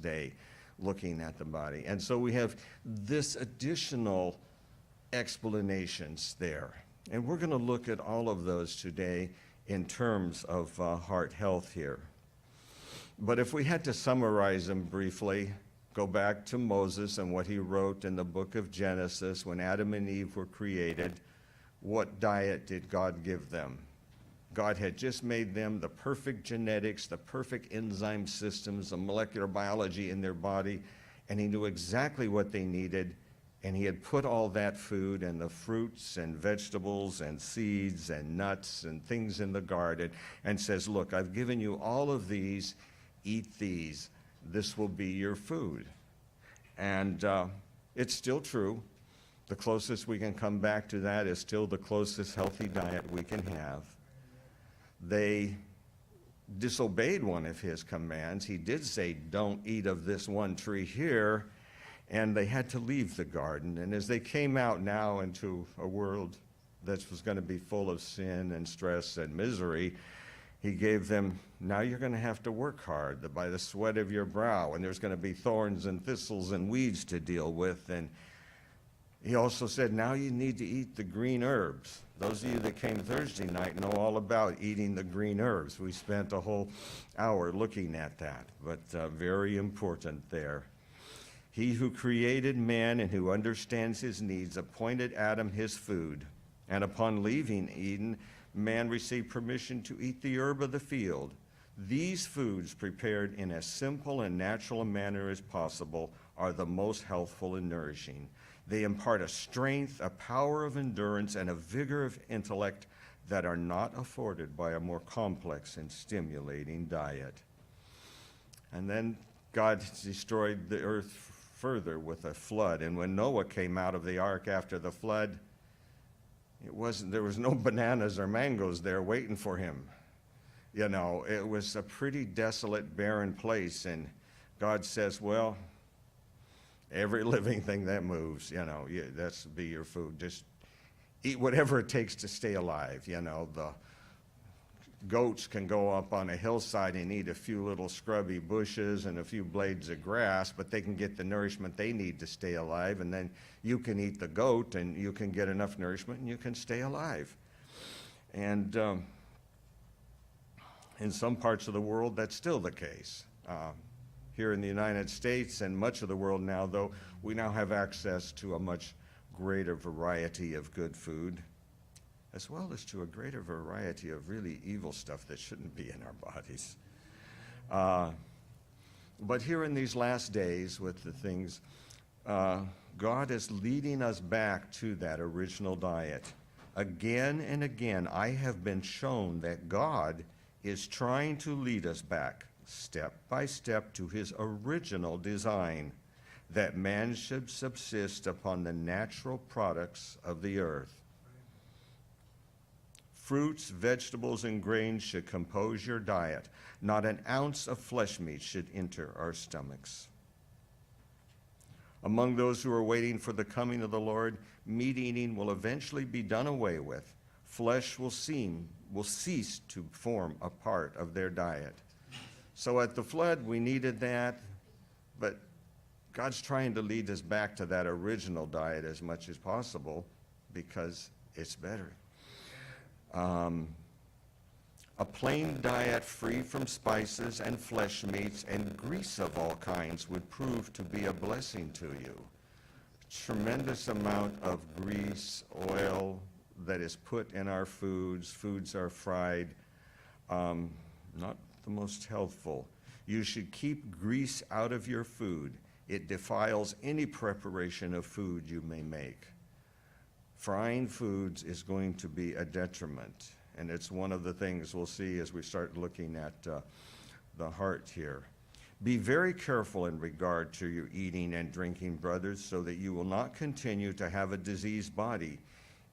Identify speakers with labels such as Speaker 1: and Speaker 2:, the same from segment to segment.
Speaker 1: day looking at the body. And so we have this additional explanations there. And we're going to look at all of those today in terms of heart health here. But if we had to summarize them briefly, go back to Moses and what he wrote in the book of Genesis when Adam and Eve were created. What diet did God give them? God had just made them the perfect genetics, the perfect enzyme systems, the molecular biology in their body, and he knew exactly what they needed, and he had put all that food and the fruits and vegetables and seeds and nuts and things in the garden and says, look, I've given you all of these, eat these. This will be your food. And it's still true. The closest we can come back to that is still the closest healthy diet we can have. They disobeyed one of his commands. He did say, don't eat of this one tree here, and they had to leave the garden. And as they came out now into a world that was going to be full of sin and stress and misery, he gave them, now you're going to have to work hard by the sweat of your brow, and there's going to be thorns and thistles and weeds to deal with. And he also said, now you need to eat the green herbs. Those of you that came Thursday night know all about eating the green herbs. We spent a whole hour looking at that, but very important there. He who created man and who understands his needs appointed Adam his food, and upon leaving Eden, man received permission to eat the herb of the field. These foods, prepared in as simple and natural a manner as possible, are the most healthful and nourishing. They impart a strength, a power of endurance, and a vigor of intellect that are not afforded by a more complex and stimulating diet. And then God destroyed the earth further with a flood. And when Noah came out of the ark after the flood, there was no bananas or mangoes there waiting for him. You know, it was a pretty desolate, barren place. And God says, well, every living thing that moves, you know, that's be your food. Just eat whatever it takes to stay alive. You know, the goats can go up on a hillside and eat a few little scrubby bushes and a few blades of grass, but they can get the nourishment they need to stay alive. And then you can eat the goat and you can get enough nourishment and you can stay alive. And in some parts of the world, that's still the case. Here in the United States and much of the world now, though, we now have access to a much greater variety of good food, as well as to a greater variety of really evil stuff that shouldn't be in our bodies. But here in these last days with the things, God is leading us back to that original diet. Again and again, I have been shown that God is trying to lead us back step by step to his original design, that man should subsist upon the natural products of the earth. Fruits, vegetables, and grains should compose your diet. Not an ounce of flesh meat should enter our stomachs. Among those who are waiting for the coming of the Lord, meat eating will eventually be done away with. Flesh will cease to form a part of their diet. So at the flood, we needed that, but God's trying to lead us back to that original diet as much as possible because it's better. A plain diet free from spices and flesh meats and grease of all kinds would prove to be a blessing to you. Tremendous amount of grease, oil that is put in our foods. Foods are fried, not the most healthful. You should keep grease out of your food. It defiles any preparation of food you may make. Frying foods is going to be a detriment, and it's one of the things we'll see as we start looking at the heart here. Be very careful in regard to your eating and drinking, brothers, so that you will not continue to have a diseased body.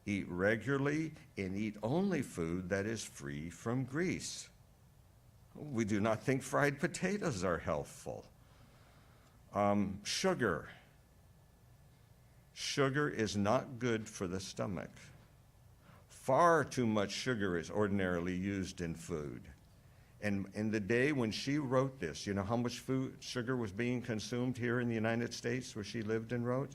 Speaker 1: Eat regularly and eat only food that is free from grease. We do not think fried potatoes are healthful. Sugar. Sugar is not good for the stomach. Far too much sugar is ordinarily used in food. And in the day when she wrote this, you know how much sugar was being consumed here in the United States where she lived and wrote?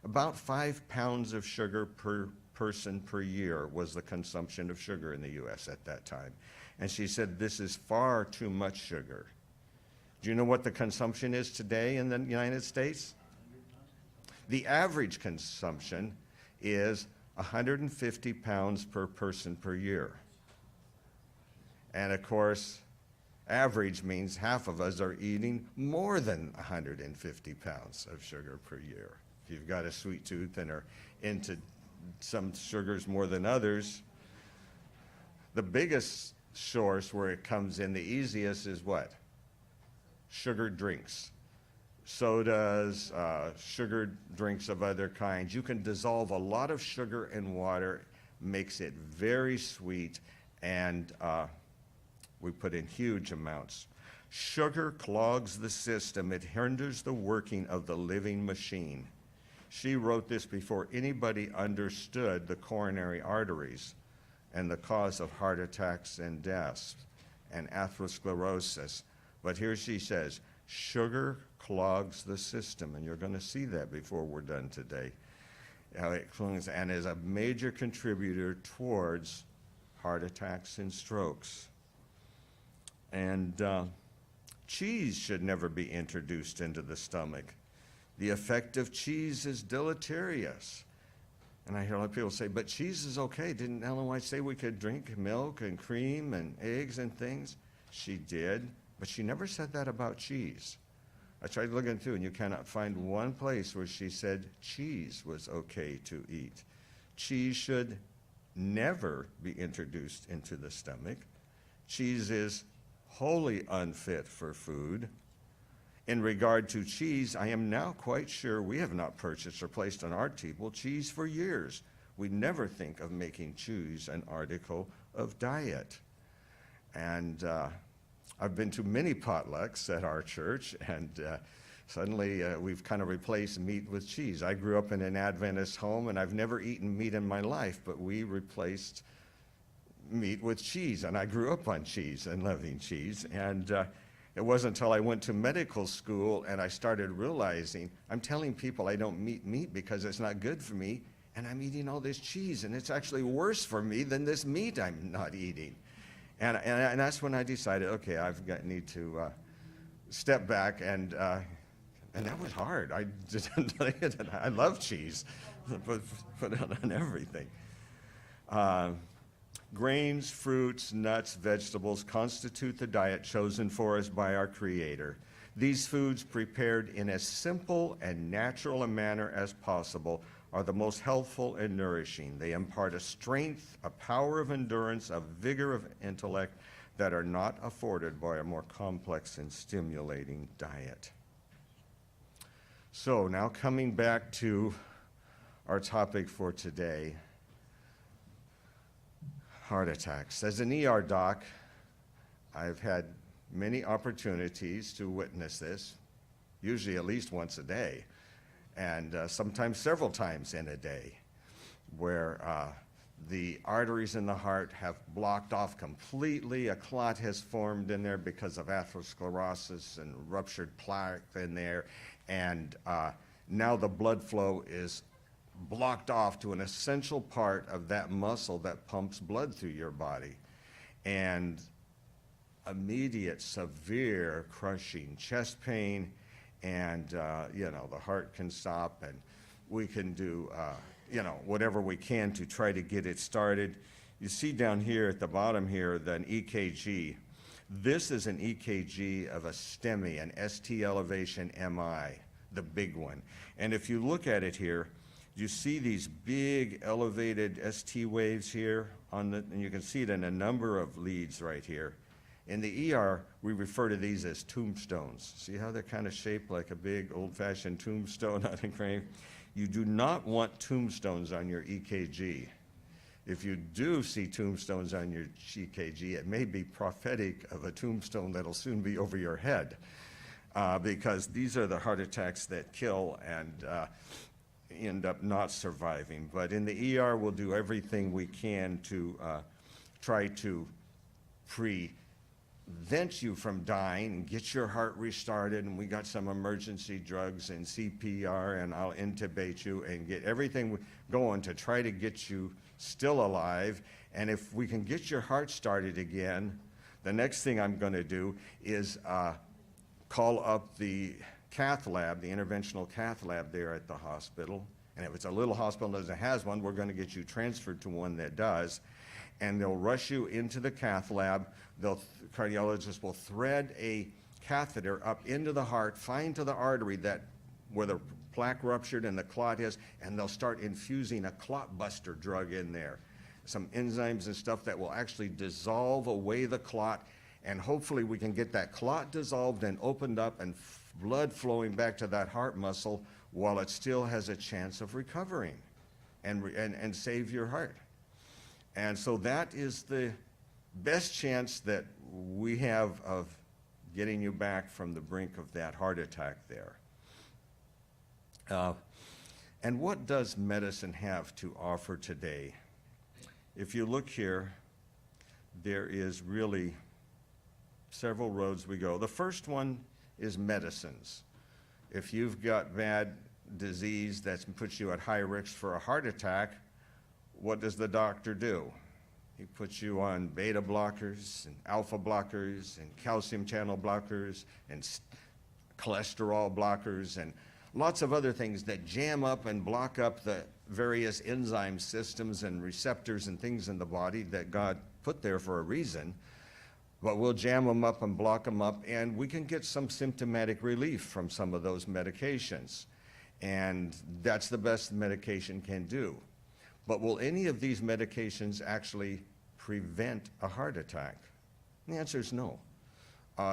Speaker 1: About 5 pounds of sugar per person per year was the consumption of sugar in the U.S. at that time. And she said, this is far too much sugar. Do you know what the consumption is today in the United States? The average consumption is 150 pounds per person per year. And of course, average means half of us are eating more than 150 pounds of sugar per year. If you've got a sweet tooth and are into some sugars more than others, the biggest source where it comes in the easiest is what? Sugar drinks. Sodas, sugar drinks of other kinds. You can dissolve a lot of sugar in water, makes it very sweet, and we put in huge amounts. Sugar clogs the system. It hinders the working of the living machine. She wrote this before anybody understood the coronary arteries and the cause of heart attacks and deaths and atherosclerosis. But here she says, sugar clogs the system, and you're going to see that before we're done today. How it clogs and is a major contributor towards heart attacks and strokes. And cheese should never be introduced into the stomach. The effect of cheese is deleterious. And I hear a lot of people say, but cheese is okay. Didn't Ellen White say we could drink milk and cream and eggs and things? She did, but she never said that about cheese. I tried looking through, and you cannot find one place where she said cheese was okay to eat. Cheese should never be introduced into the stomach. Cheese is wholly unfit for food. In regard to cheese, I am now quite sure we have not purchased or placed on our table cheese for years. We never think of making cheese an article of diet. And I've been to many potlucks at our church, and suddenly we've kind of replaced meat with cheese. I grew up in an Adventist home, and I've never eaten meat in my life, but we replaced meat with cheese, and I grew up on cheese and loving cheese. And it wasn't until I went to medical school and I started realizing I'm telling people I don't eat meat because it's not good for me, and I'm eating all this cheese, and it's actually worse for me than this meat I'm not eating. And that's when I decided, okay, need to step back, and that was hard. I didn't tell you that I love cheese, put it on everything. Grains, fruits, nuts, vegetables constitute the diet chosen for us by our Creator. These foods, prepared in as simple and natural a manner as possible, are the most healthful and nourishing. They impart a strength, a power of endurance, a vigor of intellect that are not afforded by a more complex and stimulating diet. So now coming back to our topic for today, heart attacks. As an ER doc, I've had many opportunities to witness this, usually at least once a day, and sometimes several times in a day, where the arteries in the heart have blocked off completely. A clot has formed in there because of atherosclerosis and ruptured plaque in there, and now the blood flow is blocked off to an essential part of that muscle that pumps blood through your body. And immediate, severe, crushing chest pain, and the heart can stop, and we can do whatever we can to try to get it started. You see down here at the bottom here, an EKG. This is an EKG of a STEMI, an ST elevation MI, the big one. And if you look at it here, you see these big elevated ST waves here, and you can see it in a number of leads right here. In the ER, we refer to these as tombstones. See how they're kind of shaped like a big old-fashioned tombstone on a grave? You do not want tombstones on your EKG. If you do see tombstones on your EKG, it may be prophetic of a tombstone that'll soon be over your head, because these are the heart attacks that kill and end up not surviving. But in the ER, we'll do everything we can to try to prevent you from dying and get your heart restarted, and we got some emergency drugs and CPR, and I'll intubate you and get everything going to try to get you still alive. And if we can get your heart started again, the next thing I'm going to do is call up the cath lab, the interventional cath lab there at the hospital. And if it's a little hospital that has one, we're going to get you transferred to one that does. And they'll rush you into the cath lab. Cardiologists will thread a catheter up into the heart, fine to the artery that where the plaque ruptured and the clot is, and they'll start infusing a clot buster drug in there. Some enzymes and stuff that will actually dissolve away the clot, and hopefully we can get that clot dissolved and opened up and blood flowing back to that heart muscle while it still has a chance of recovering and save your heart. And so that is the best chance that we have of getting you back from the brink of that heart attack there. And what does medicine have to offer today? If you look here, there is really several roads we go. The first one is medicines. If you've got bad disease that puts you at high risk for a heart attack, what does the doctor do? He puts you on beta blockers and alpha blockers and calcium channel blockers and cholesterol blockers and lots of other things that jam up and block up the various enzyme systems and receptors and things in the body that God put there for a reason. But we'll jam them up and block them up, and we can get some symptomatic relief from some of those medications. And that's the best medication can do. But will any of these medications actually prevent a heart attack? And the answer is no.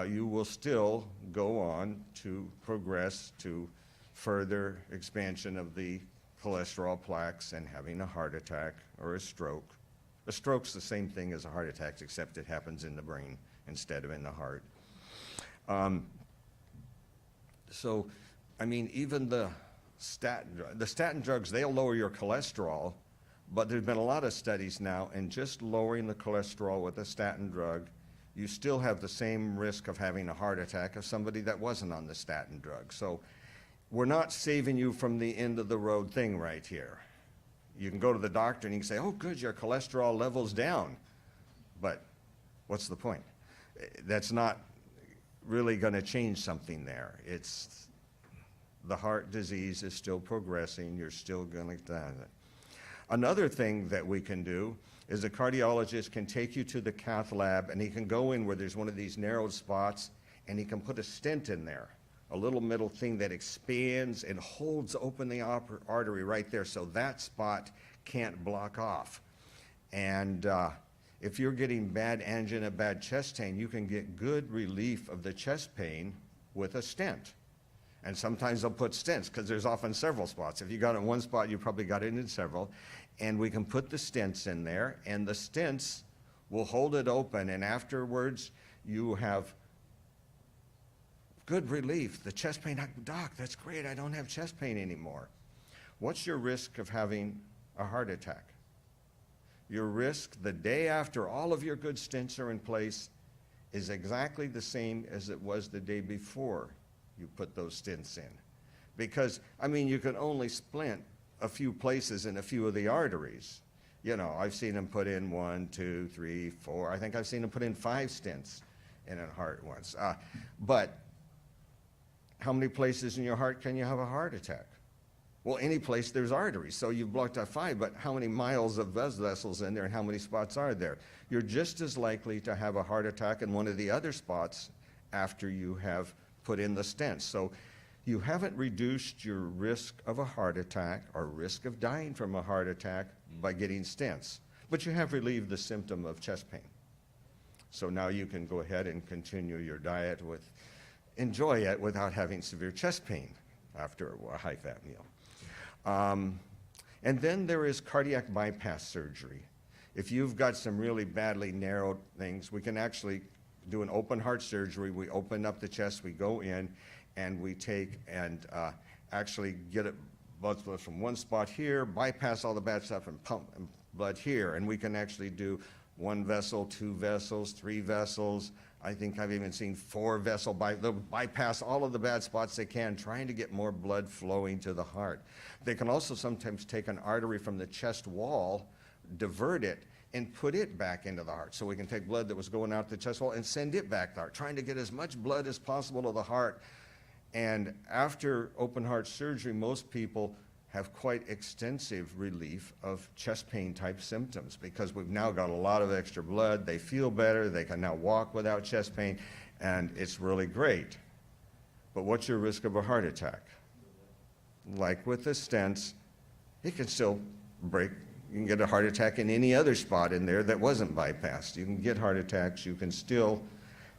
Speaker 1: You will still go on to progress to further expansion of the cholesterol plaques and having a heart attack or a stroke. A stroke's the same thing as a heart attack, except it happens in the brain instead of in the heart. So, I mean, even the statin drugs, they'll lower your cholesterol, but there's been a lot of studies now, and just lowering the cholesterol with a statin drug, you still have the same risk of having a heart attack as somebody that wasn't on the statin drug. So we're not saving you from the end of the road thing right here. You can go to the doctor and you can say, oh good, your cholesterol level's down. But what's the point? That's not really going to change something there. It's the heart disease is still progressing. You're still going to die. Another thing that we can do is a cardiologist can take you to the cath lab, and he can go in where there's one of these narrowed spots, and he can put a stent in there, a little metal thing that expands and holds open the artery right there, so that spot can't block off. And if you're getting bad angina, bad chest pain, you can get good relief of the chest pain with a stent. And sometimes they'll put stents, because there's often several spots. If you got it in one spot, you probably got it in several. And we can put the stents in there, and the stents will hold it open, and afterwards you have good relief. The chest pain, doc, that's great, I don't have chest pain anymore. What's your risk of having a heart attack? Your risk the day after all of your good stents are in place is exactly the same as it was the day before you put those stents in. Because, I mean, you can only splint a few places in a few of the arteries. You know, I've seen them put in 1, 2, 3, 4. I think I've seen them put in 5 stents in a heart once. But how many places in your heart can you have a heart attack? Well, any place there's arteries. So you've blocked out 5, but how many miles of vessels in there and how many spots are there? You're just as likely to have a heart attack in one of the other spots after you have put in the stents. So you haven't reduced your risk of a heart attack or risk of dying from a heart attack by getting stents, but you have relieved the symptom of chest pain. So now you can go ahead and continue your diet enjoy it without having severe chest pain after a high-fat meal. And then there is cardiac bypass surgery. If you've got some really badly narrowed things, we can actually do an open heart surgery. We open up the chest, we go in, and we take and actually get it blood from one spot here, bypass all the bad stuff, and pump blood here. And we can actually do 1 vessel, 2 vessels, 3 vessels. I think I've even seen 4 vessel they'll bypass all of the bad spots they can, trying to get more blood flowing to the heart. They can also sometimes take an artery from the chest wall, divert it, and put it back into the heart. So we can take blood that was going out the chest wall and send it back to the heart, trying to get as much blood as possible to the heart. And after open heart surgery, most people have quite extensive relief of chest pain type symptoms because we've now got a lot of extra blood. They feel better. They can now walk without chest pain, and it's really great. But what's your risk of a heart attack? Like with the stents, it can still break. You can get a heart attack in any other spot in there that wasn't bypassed. You can get heart attacks. You can still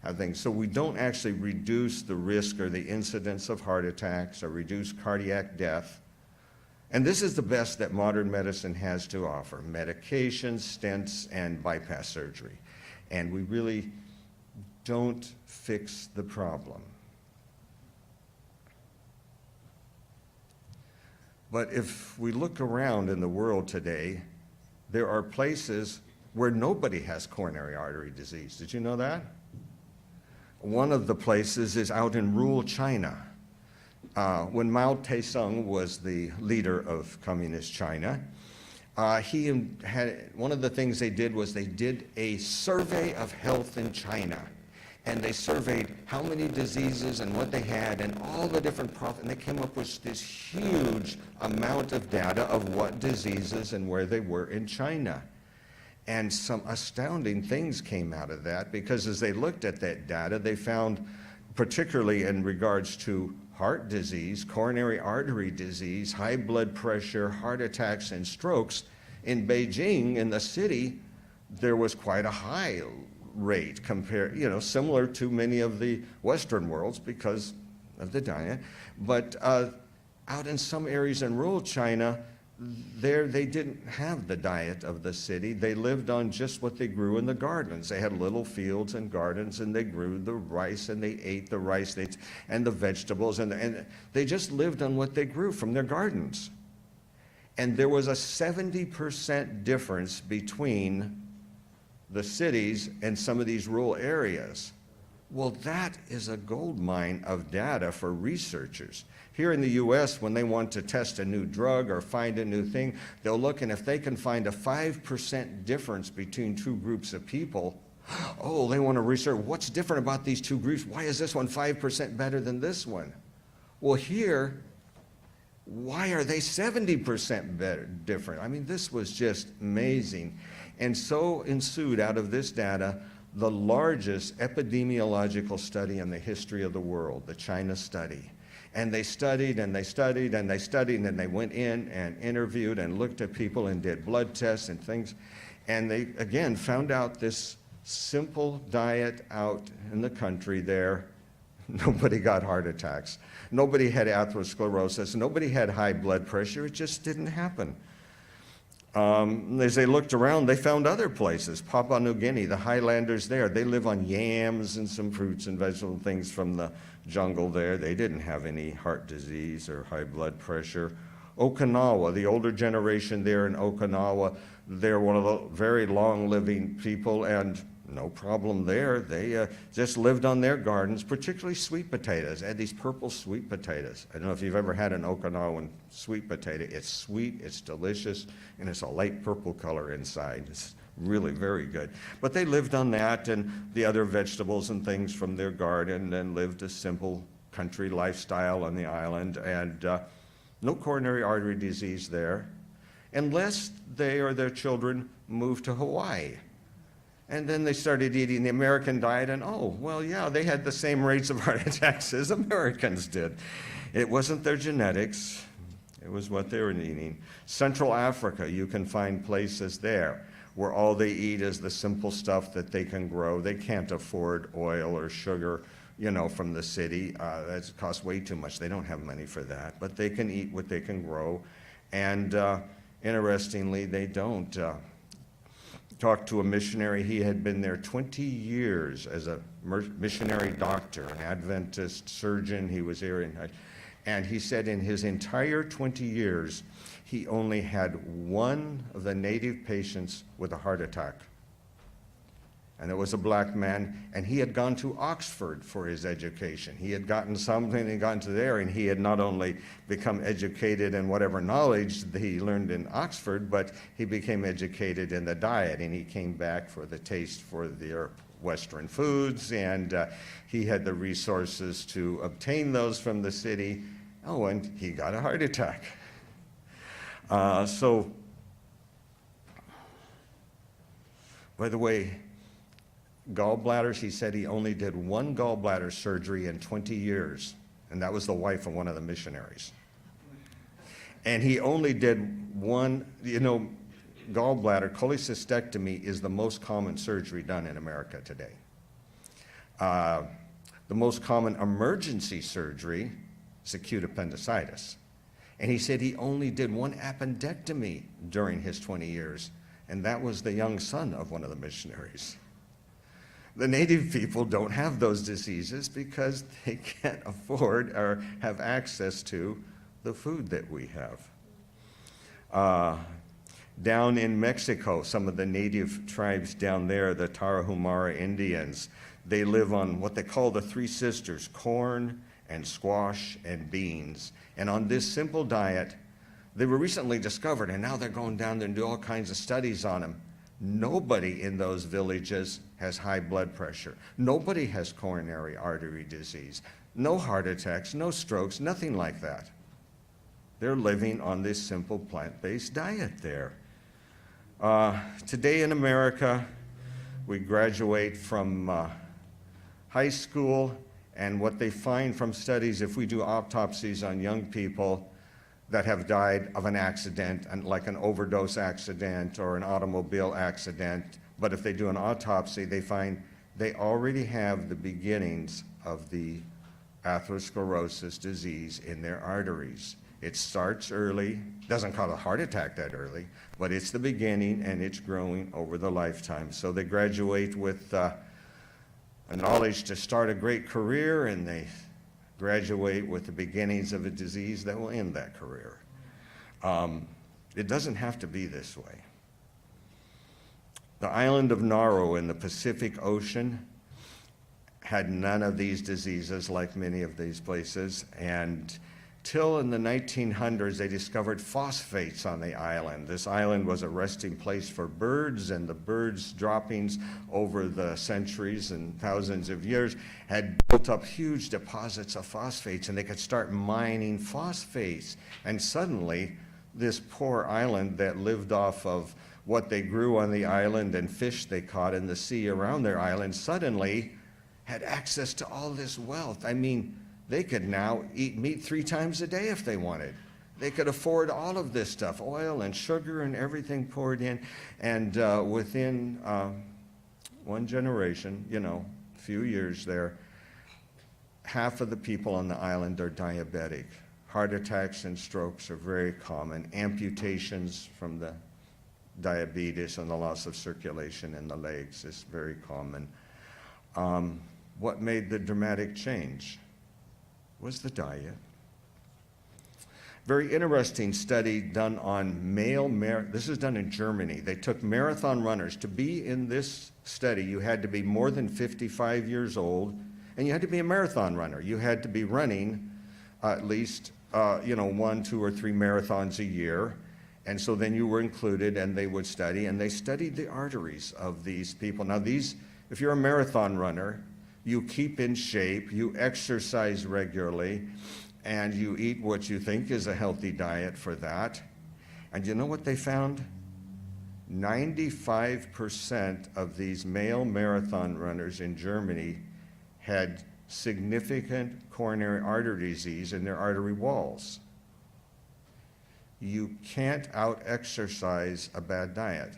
Speaker 1: have things. So we don't actually reduce the risk or the incidence of heart attacks or reduce cardiac death. And this is the best that modern medicine has to offer: medications, stents, and bypass surgery. And we really don't fix the problem. But if we look around in the world today, there are places where nobody has coronary artery disease. Did you know that? One of the places is out in rural China. When Mao Tse-tung was the leader of communist China, one of the things they did was they did a survey of health in China. And they surveyed how many diseases and what they had and all the different problems. And they came up with this huge amount of data of what diseases and where they were in China. And some astounding things came out of that, because as they looked at that data, they found, particularly in regards to heart disease, coronary artery disease, high blood pressure, heart attacks, and strokes, in Beijing, in the city, there was quite a high rate compared, similar to many of the Western worlds because of the diet. But out in some areas in rural China, they didn't have the diet of the city. They lived on just what they grew in the gardens. They had little fields and gardens, and they grew the rice, and they ate the rice and the vegetables, and they just lived on what they grew from their gardens. And there was a 70% difference between the cities and some of these rural areas. Well, that is a gold mine of data for researchers. Here in the US, when they want to test a new drug or find a new thing, they'll look, and if they can find a 5% difference between 2 groups of people, oh, they want to research what's different about these 2 groups. Why is this one 5% better than this one? Well, here, why are they 70% better, different? I mean, this was just amazing. And so ensued out of this data the largest epidemiological study in the history of the world, the China study. And they studied and they studied and they studied, and they went in and interviewed and looked at people and did blood tests and things. And they, again, found out this simple diet out in the country there. Nobody got heart attacks. Nobody had atherosclerosis. Nobody had high blood pressure. It just didn't happen. As they looked around, they found other places. Papua New Guinea, the highlanders there, they live on yams and some fruits and vegetable things from the jungle there. They didn't have any heart disease or high blood pressure. Okinawa, the older generation there in Okinawa, they're one of the very long-living people, and no problem there. They just lived on their gardens, particularly sweet potatoes. They had these purple sweet potatoes. I don't know if you've ever had an Okinawan sweet potato. It's sweet, it's delicious, and it's a light purple color inside. It's really very good. But they lived on that and the other vegetables and things from their garden, and lived a simple country lifestyle on the island, and no coronary artery disease there, unless they or their children moved to Hawaii. And then they started eating the American diet, and oh, well, yeah, they had the same rates of heart attacks as Americans did. It wasn't their genetics, it was what they were eating. Central Africa, you can find places there where all they eat is the simple stuff that they can grow. They can't afford oil or sugar, from the city. That costs way too much. They don't have money for that, but they can eat what they can grow. And interestingly, they don't. Talked to a missionary. He had been there 20 years as a missionary doctor, an Adventist surgeon. He was there, and he said in his entire 20 years, he only had one of the native patients with a heart attack. And it was a black man, and he had gone to Oxford for his education. He had gotten something and gotten to there, and he had not only become educated in whatever knowledge that he learned in Oxford, but he became educated in the diet, and he came back for the taste for the Western foods, and he had the resources to obtain those from the city. Oh, and he got a heart attack. So, by the way, gallbladders, he said he only did one gallbladder surgery in 20 years, and that was the wife of one of the missionaries. And he only did one, gallbladder, cholecystectomy is the most common surgery done in America today. The most common emergency surgery is acute appendicitis. And he said he only did one appendectomy during his 20 years, and that was the young son of one of the missionaries. The native people don't have those diseases because they can't afford or have access to the food that we have. Down in Mexico, some of the native tribes down there, the Tarahumara Indians, they live on what they call the Three Sisters, corn and squash and beans. And on this simple diet, they were recently discovered, and now they're going down there and do all kinds of studies on them. Nobody in those villages has high blood pressure. Nobody has coronary artery disease. No heart attacks, no strokes, nothing like that. They're living on this simple plant-based diet there. Today in America, we graduate from high school, and what they find from studies, if we do autopsies on young people that have died of an accident, and like an overdose accident or an automobile accident, but if they do an autopsy, they find they already have the beginnings of the atherosclerosis disease in their arteries. It starts early, doesn't cause a heart attack that early, but it's the beginning and it's growing over the lifetime. So they graduate with a knowledge to start a great career, and they graduate with the beginnings of a disease that will end that career. It doesn't have to be this way. The island of Nauru in the Pacific Ocean had none of these diseases like many of these places, and till in the 1900s they discovered phosphates on the island. This island was a resting place for birds, and the birds' droppings over the centuries and thousands of years had built up huge deposits of phosphates, and they could start mining phosphates. And suddenly this poor island that lived off of what they grew on the island and fish they caught in the sea around their island suddenly had access to all this wealth. I mean, they could now eat meat 3 times a day if they wanted. They could afford all of this stuff, oil and sugar and everything poured in. And within one generation, a few years there, half of the people on the island are diabetic. Heart attacks and strokes are very common. Amputations from the diabetes and the loss of circulation in the legs is very common. What made the dramatic change was the diet. Very interesting study done on this is done in Germany. They took marathon runners. To be in this study, you had to be more than 55 years old, and you had to be a marathon runner. You had to be running at least 1, 2, or 3 marathons a year. And so then you were included, and they would study, and they studied the arteries of these people. Now if you're a marathon runner, you keep in shape, you exercise regularly, and you eat what you think is a healthy diet for that. And you know what they found? 95% of these male marathon runners in Germany had significant coronary artery disease in their artery walls. You can't out-exercise a bad diet.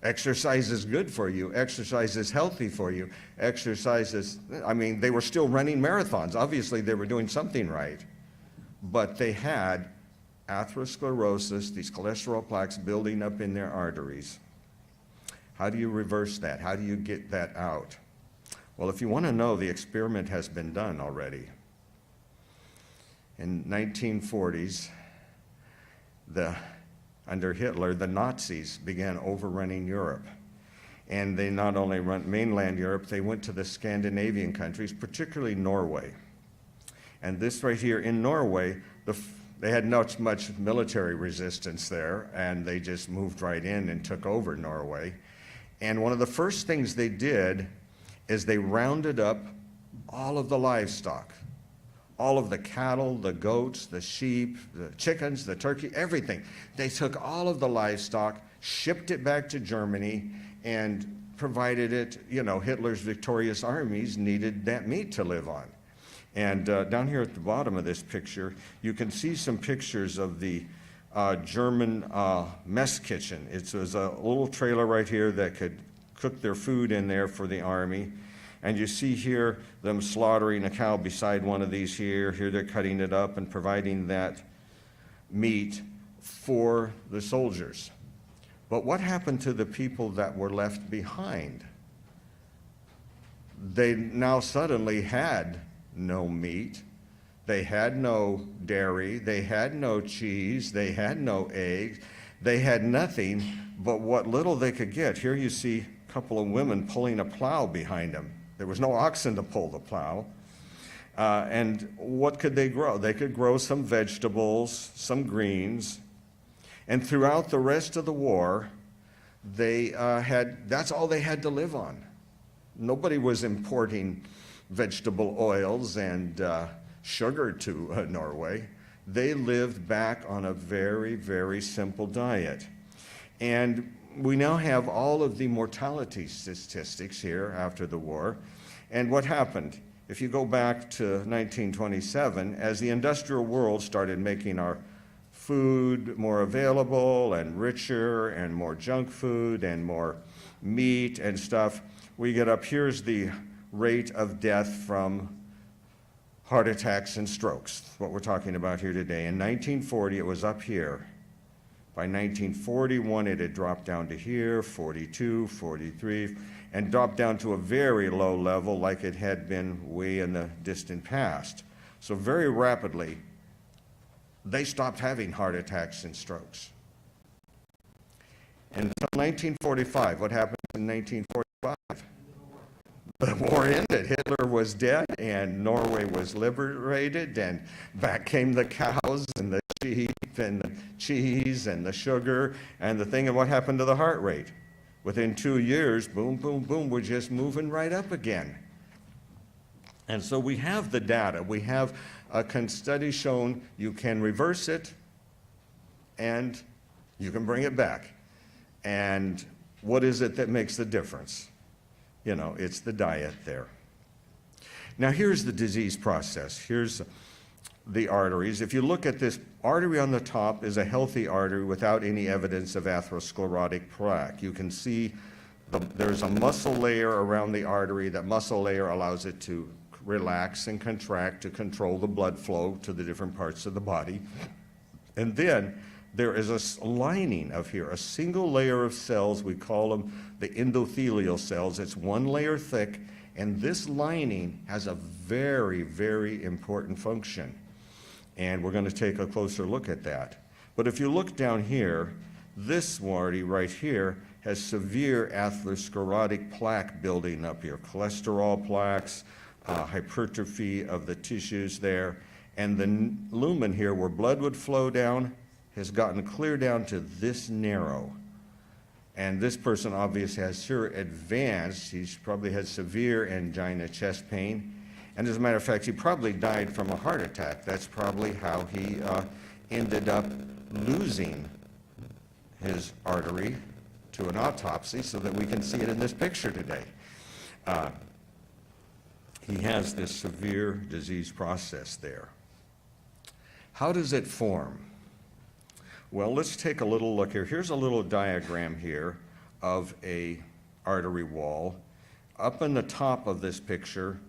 Speaker 1: Exercise is good for you. Exercise is healthy for you. They were still running marathons. Obviously, they were doing something right. But they had atherosclerosis, these cholesterol plaques building up in their arteries. How do you reverse that? How do you get that out? Well, if you want to know, the experiment has been done already. In 1940s, under Hitler, the Nazis began overrunning Europe. And they not only went mainland Europe, they went to the Scandinavian countries, particularly Norway. And this right here in Norway, they had not much military resistance there, and they just moved right in and took over Norway. And one of the first things they did is they rounded up all of the livestock, all of the cattle, the goats, the sheep, the chickens, the turkey, everything. They took all of the livestock, shipped it back to Germany, and provided it, Hitler's victorious armies needed that meat to live on. And down here at the bottom of this picture, you can see some pictures of the German mess kitchen. It was a little trailer right here that could cook their food in there for the army. And you see here them slaughtering a cow beside one of these here. Here they're cutting it up and providing that meat for the soldiers. But what happened to the people that were left behind? They now suddenly had no meat. They had no dairy. They had no cheese. They had no eggs. They had nothing but what little they could get. Here you see a couple of women pulling a plow behind them. There was no oxen to pull the plow. And what could they grow? They could grow some vegetables, some greens. And throughout the rest of the war, that's all they had to live on. Nobody was importing vegetable oils and sugar to Norway. They lived back on a very, very simple diet. And we now have all of the mortality statistics here after the war. And what happened? If you go back to 1927, as the industrial world started making our food more available and richer and more junk food and more meat and stuff, we get up, here's the rate of death from heart attacks and strokes, what we're talking about here today. In 1940, it was up here. By 1941, it had dropped down to here, 42, 43, and dropped down to a very low level like it had been way in the distant past. So very rapidly, they stopped having heart attacks and strokes. Until 1945, what happened in 1945? The war ended. Hitler was dead, and Norway was liberated, and back came the cows and the sheep and the cheese and the sugar and the thing. And what happened to the heart rate? Within 2 years, boom, boom, boom, we're just moving right up again. And so we have the data. We have a study shown you can reverse it and you can bring it back. And what is it that makes the difference? It's the diet there. Now here's the disease process. Here's the arteries. If you look at this artery on the top is a healthy artery without any evidence of atherosclerotic plaque. You can see there's a muscle layer around the artery. That muscle layer allows it to relax and contract to control the blood flow to the different parts of the body. And then there is a lining of here, a single layer of cells. We call them the endothelial cells. It's one layer thick, and this lining has a very, very important function. And we're going to take a closer look at that. But if you look down here, this artery right here has severe atherosclerotic plaque building up here, cholesterol plaques, hypertrophy of the tissues there. And the lumen here, where blood would flow down, has gotten clear down to this narrow. And this person obviously has advanced, he's probably had severe angina chest pain. And as a matter of fact, he probably died from a heart attack. That's probably how he ended up losing his artery to an autopsy so that we can see it in this picture today. He has this severe disease process there. How does it form? Well, let's take a little look here. Here's a little diagram here of a artery wall. Up in the top of this picture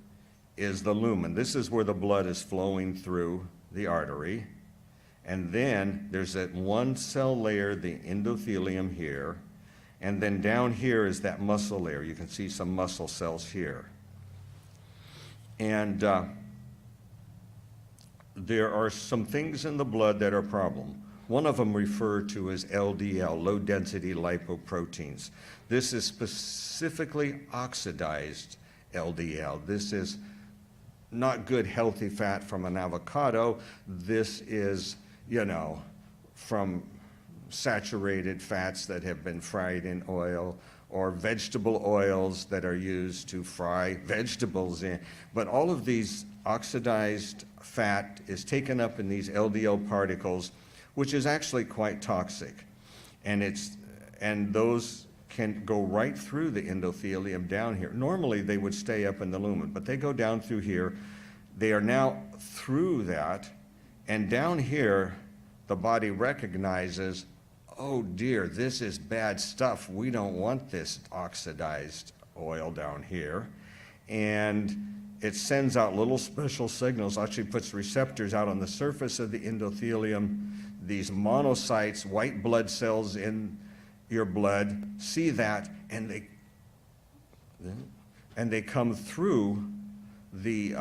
Speaker 1: is the lumen. This is where the blood is flowing through the artery. And then there's that one cell layer, the endothelium here. And then down here is that muscle layer. You can see some muscle cells here. And there are some things in the blood that are a problem. One of them referred to as LDL, low-density lipoproteins. This is specifically oxidized LDL. This is not good, healthy fat from an avocado. This is, from saturated fats that have been fried in oil, or vegetable oils that are used to fry vegetables in. But all of these oxidized fat is taken up in these LDL particles, which is actually quite toxic. And those can go right through the endothelium down here. Normally they would stay up in the lumen, but they go down through here. They are now through that, and down here the body recognizes, oh dear, this is bad stuff. We don't want this oxidized oil down here. And it sends out little special signals, actually puts receptors out on the surface of the endothelium. These monocytes, white blood cells in your blood, see that, and they come through the,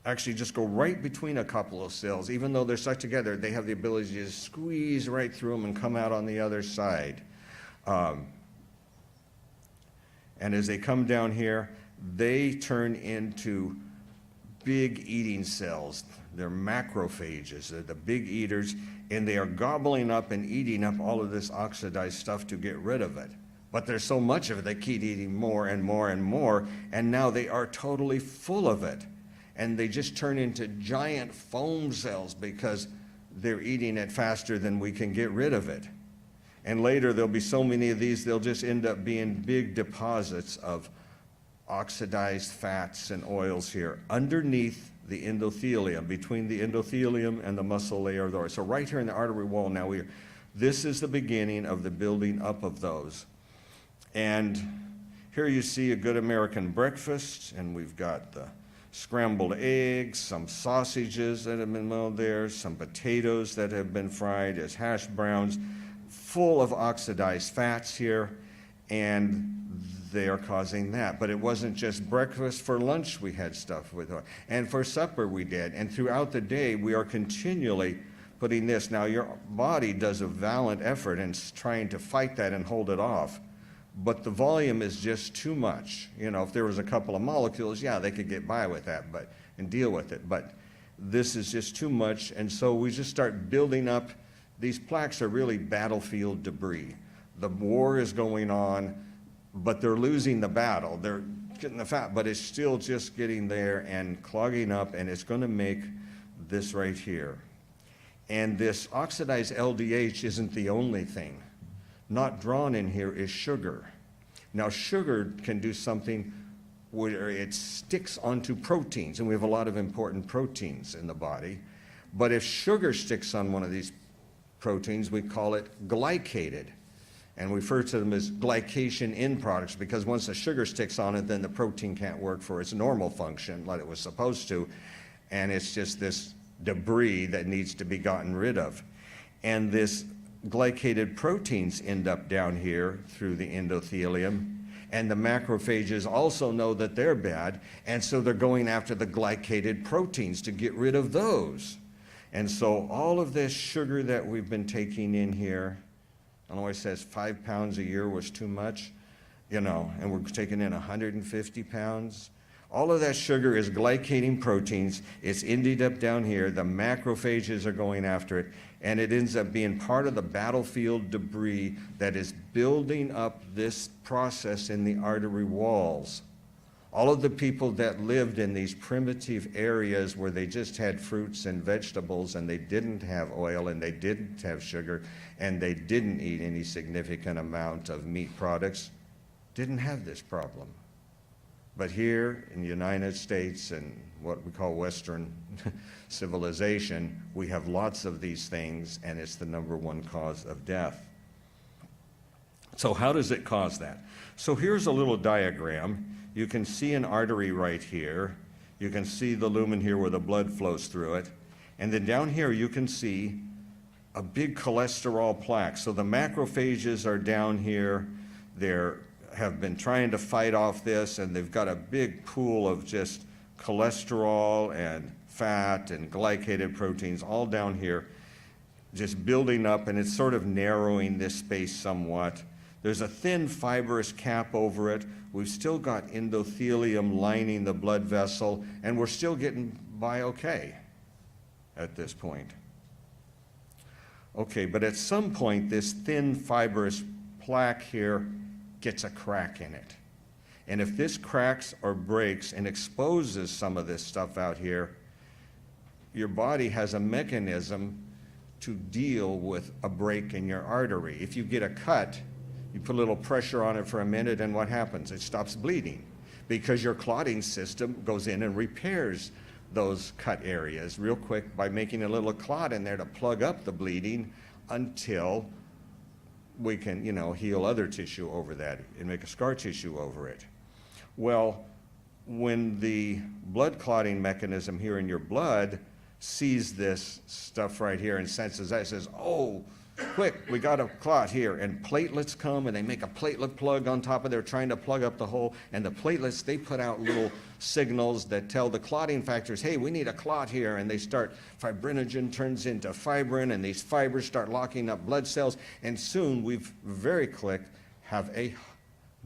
Speaker 1: actually just go right between a couple of cells. Even though they're stuck together, they have the ability to just squeeze right through them and come out on the other side. And as they come down here, they turn into big eating cells. They're macrophages. They're the big eaters, and they are gobbling up and eating up all of this oxidized stuff to get rid of it. But there's so much of it, they keep eating more and more and more, and now they are totally full of it. And they just turn into giant foam cells because they're eating it faster than we can get rid of it. And later there'll be so many of these, they'll just end up being big deposits of oxidized fats and oils here underneath the endothelium, between the endothelium and the muscle layer of the artery. So right here in the artery wall now, this is the beginning of the building up of those. And here you see a good American breakfast, and we've got the scrambled eggs, some sausages that have been milled there, some potatoes that have been fried as hash browns, full of oxidized fats here, and they are causing that. But it wasn't just breakfast. For lunch we had stuff with it, and for supper we did, and throughout the day we are continually putting this. Now your body does a valiant effort in trying to fight that and hold it off, but the volume is just too much. If there was a couple of molecules, yeah, they could get by with that and deal with it, but this is just too much. And so we just start building up. These plaques are really battlefield debris. The war is going on, but they're losing the battle. They're getting the fat, but it's still just getting there and clogging up, and it's going to make this right here. And this oxidized LDH isn't the only thing. Not drawn in here is sugar. Now sugar can do something where it sticks onto proteins, and we have a lot of important proteins in the body. But if sugar sticks on one of these proteins, we call it glycated. And we refer to them as glycation end products, because once the sugar sticks on it, then the protein can't work for its normal function like it was supposed to. And it's just this debris that needs to be gotten rid of. And this glycated proteins end up down here through the endothelium, and the macrophages also know that they're bad, and so they're going after the glycated proteins to get rid of those. And so all of this sugar that we've been taking in here, I don't know why it says 5 pounds a year was too much, and we're taking in 150 pounds. All of that sugar is glycating proteins. It's ended up down here. The macrophages are going after it, and it ends up being part of the battlefield debris that is building up this process in the artery walls. All of the people that lived in these primitive areas where they just had fruits and vegetables, and they didn't have oil, and they didn't have sugar, and they didn't eat any significant amount of meat products, didn't have this problem. But here in the United States and what we call Western civilization, we have lots of these things, and it's the #1 cause of death. So how does it cause that? So here's a little diagram. You can see an artery right here. You can see the lumen here where the blood flows through it. And then down here you can see a big cholesterol plaque. So the macrophages are down here. They're have been trying to fight off this, and they've got a big pool of just cholesterol and fat and glycated proteins all down here. just building up, and it's sort of narrowing this space somewhat. There's a thin fibrous cap over it. We've still got endothelium lining the blood vessel, and we're still getting by okay at this point. Okay, but at some point, this thin fibrous plaque here gets a crack in it. And if this cracks or breaks and exposes some of this stuff out here, your body has a mechanism to deal with a break in your artery. If you get a cut, you put a little pressure on it for a minute, and what happens? It stops bleeding because your clotting system goes in and repairs those cut areas real quick by making a little clot in there to plug up the bleeding until we can, heal other tissue over that and make a scar tissue over it. Well, when the blood clotting mechanism here in your blood sees this stuff right here and senses that, it says, oh, quick, we got a clot here, and platelets come and they make a platelet plug on top of there trying to plug up the hole, and the platelets, they put out little signals that tell the clotting factors, hey, we need a clot here, and they start, fibrinogen turns into fibrin, and these fibers start locking up blood cells, and soon we've very quick have a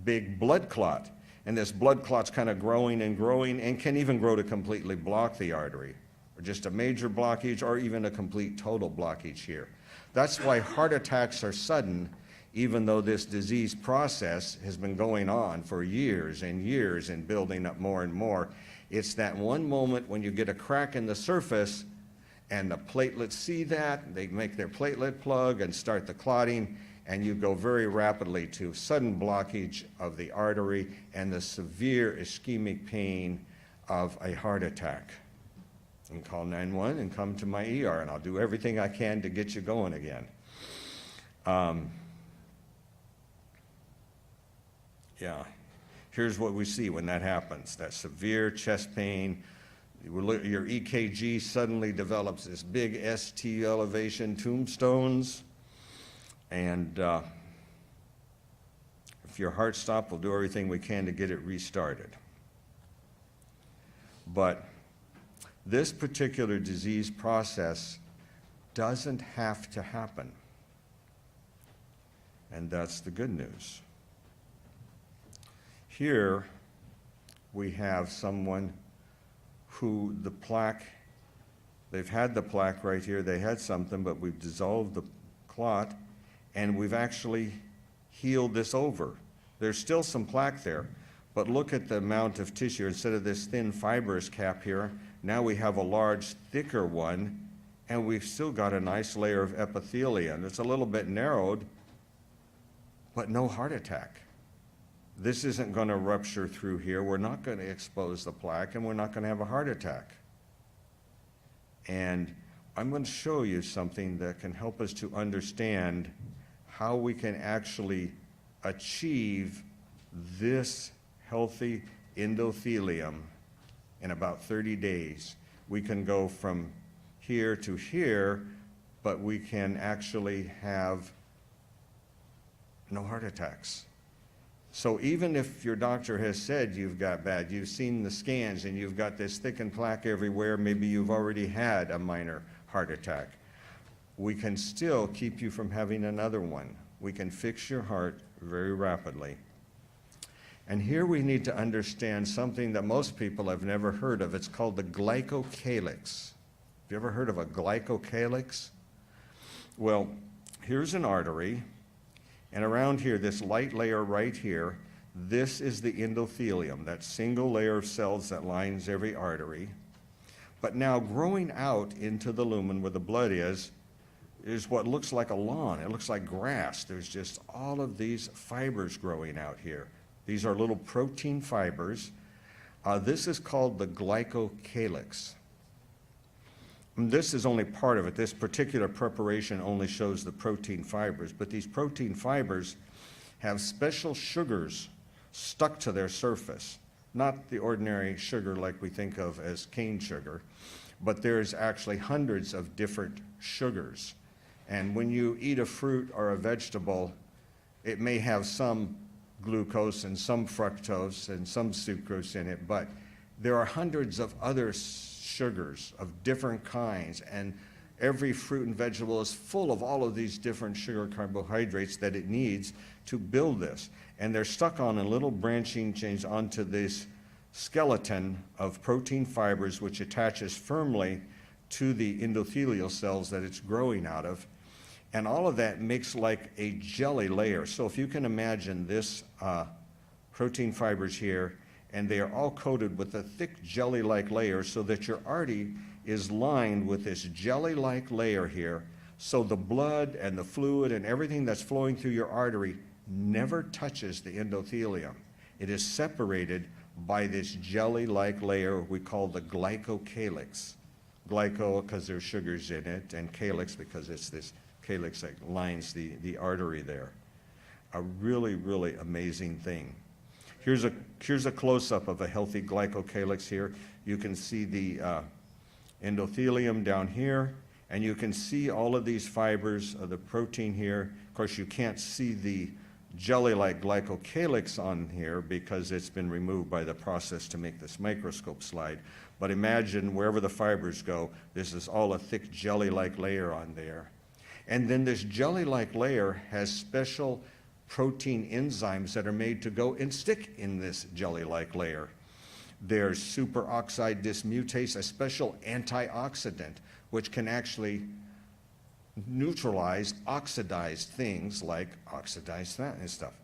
Speaker 1: big blood clot, and this blood clot's kind of growing and can even grow to completely block the artery, or just a major blockage, or even a complete total blockage here. That's why heart attacks are sudden, even though this disease process has been going on for years and years and building up more and more. It's that one moment when you get a crack in the surface and the platelets see that, they make their platelet plug and start the clotting, and you go very rapidly to sudden blockage of the artery and the severe ischemic pain of a heart attack. And call 911 and come to my ER, and I'll do everything I can to get you going again. Yeah, here's what we see when that happens. That severe chest pain, your EKG suddenly develops this big ST elevation, tombstones, and if your heart stopped, we'll do everything we can to get it restarted. But this particular disease process doesn't have to happen. And that's the good news. Here we have someone who the plaque, they've had the plaque right here, they had something, but we've dissolved the clot, and we've actually healed this over. There's still some plaque there, but look at the amount of tissue. Instead of this thin fibrous cap here, now we have a large, thicker one, and we've still got a nice layer of epithelium. It's a little bit narrowed, but no heart attack. This isn't going to rupture through here. We're not going to expose the plaque, and we're not going to have a heart attack. And I'm going to show you something that can help us to understand how we can actually achieve this healthy endothelium in about 30 days. We can go from here to here, but we can actually have no heart attacks. So even if your doctor has said you've got bad, you've seen the scans and you've got this thickened plaque everywhere, maybe you've already had a minor heart attack, we can still keep you from having another one. We can fix your heart very rapidly. And here we need to understand something that most people have never heard of. It's called the glycocalyx. Have you ever heard of a glycocalyx? Well, here's an artery, and around here, this light layer right here, this is the endothelium, that single layer of cells that lines every artery. But now growing out into the lumen where the blood is what looks like a lawn. It looks like grass. There's just all of these fibers growing out here. These are little protein fibers. This is called the glycocalyx. And this is only part of it. This particular preparation only shows the protein fibers, but these protein fibers have special sugars stuck to their surface. Not the ordinary sugar like we think of as cane sugar, but there's actually hundreds of different sugars. And when you eat a fruit or a vegetable, it may have some glucose and some fructose and some sucrose in it, but there are hundreds of other sugars of different kinds, and Every fruit and vegetable is full of all of these different sugar carbohydrates that it needs to build this. And they're stuck on a little branching chains onto this skeleton of protein fibers, which attaches firmly to the endothelial cells that it's growing out of. And all of that makes like a jelly layer. So if you can imagine this protein fibers here, and they are all coated with a thick jelly-like layer so that your artery is lined with this jelly-like layer here, so the blood and the fluid and everything that's flowing through your artery never touches the endothelium. It is separated by this jelly-like layer we call the glycocalyx. Glyco because there's sugars in it, and calyx because it's this calyx that lines the artery there. A really, really amazing thing. Here's a close-up of a healthy glycocalyx here. You can see the endothelium down here, and you can see all of these fibers of the protein here. Of course, you can't see the jelly-like glycocalyx on here because it's been removed by the process to make this microscope slide. But imagine wherever the fibers go, this is all a thick jelly-like layer on there. And then this jelly-like layer has special protein enzymes that are made to go and stick in this jelly-like layer. There's superoxide dismutase, a special antioxidant, which can actually neutralize oxidized things like oxidized fat and stuff.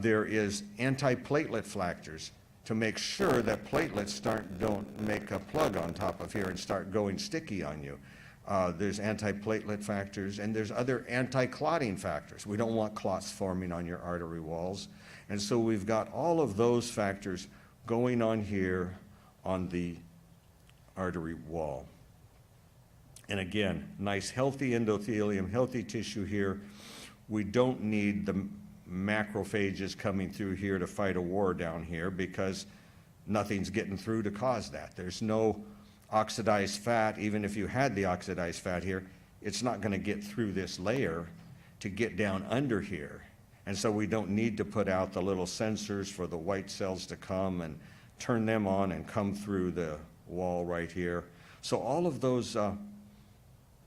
Speaker 1: There is antiplatelet factors to make sure that platelets don't make a plug on top of here and start going sticky on you. There's antiplatelet factors, and there's other anti-clotting factors. We don't want clots forming on your artery walls. And so we've got all of those factors going on here on the artery wall. And again, nice healthy endothelium, healthy tissue here. We don't need the macrophages coming through here to fight a war down here because nothing's getting through to cause that. There's no oxidized fat. Even if you had the oxidized fat here, it's not going to get through this layer to get down under here. And so we don't need to put out the little sensors for the white cells to come and turn them on and come through the wall right here. So all of those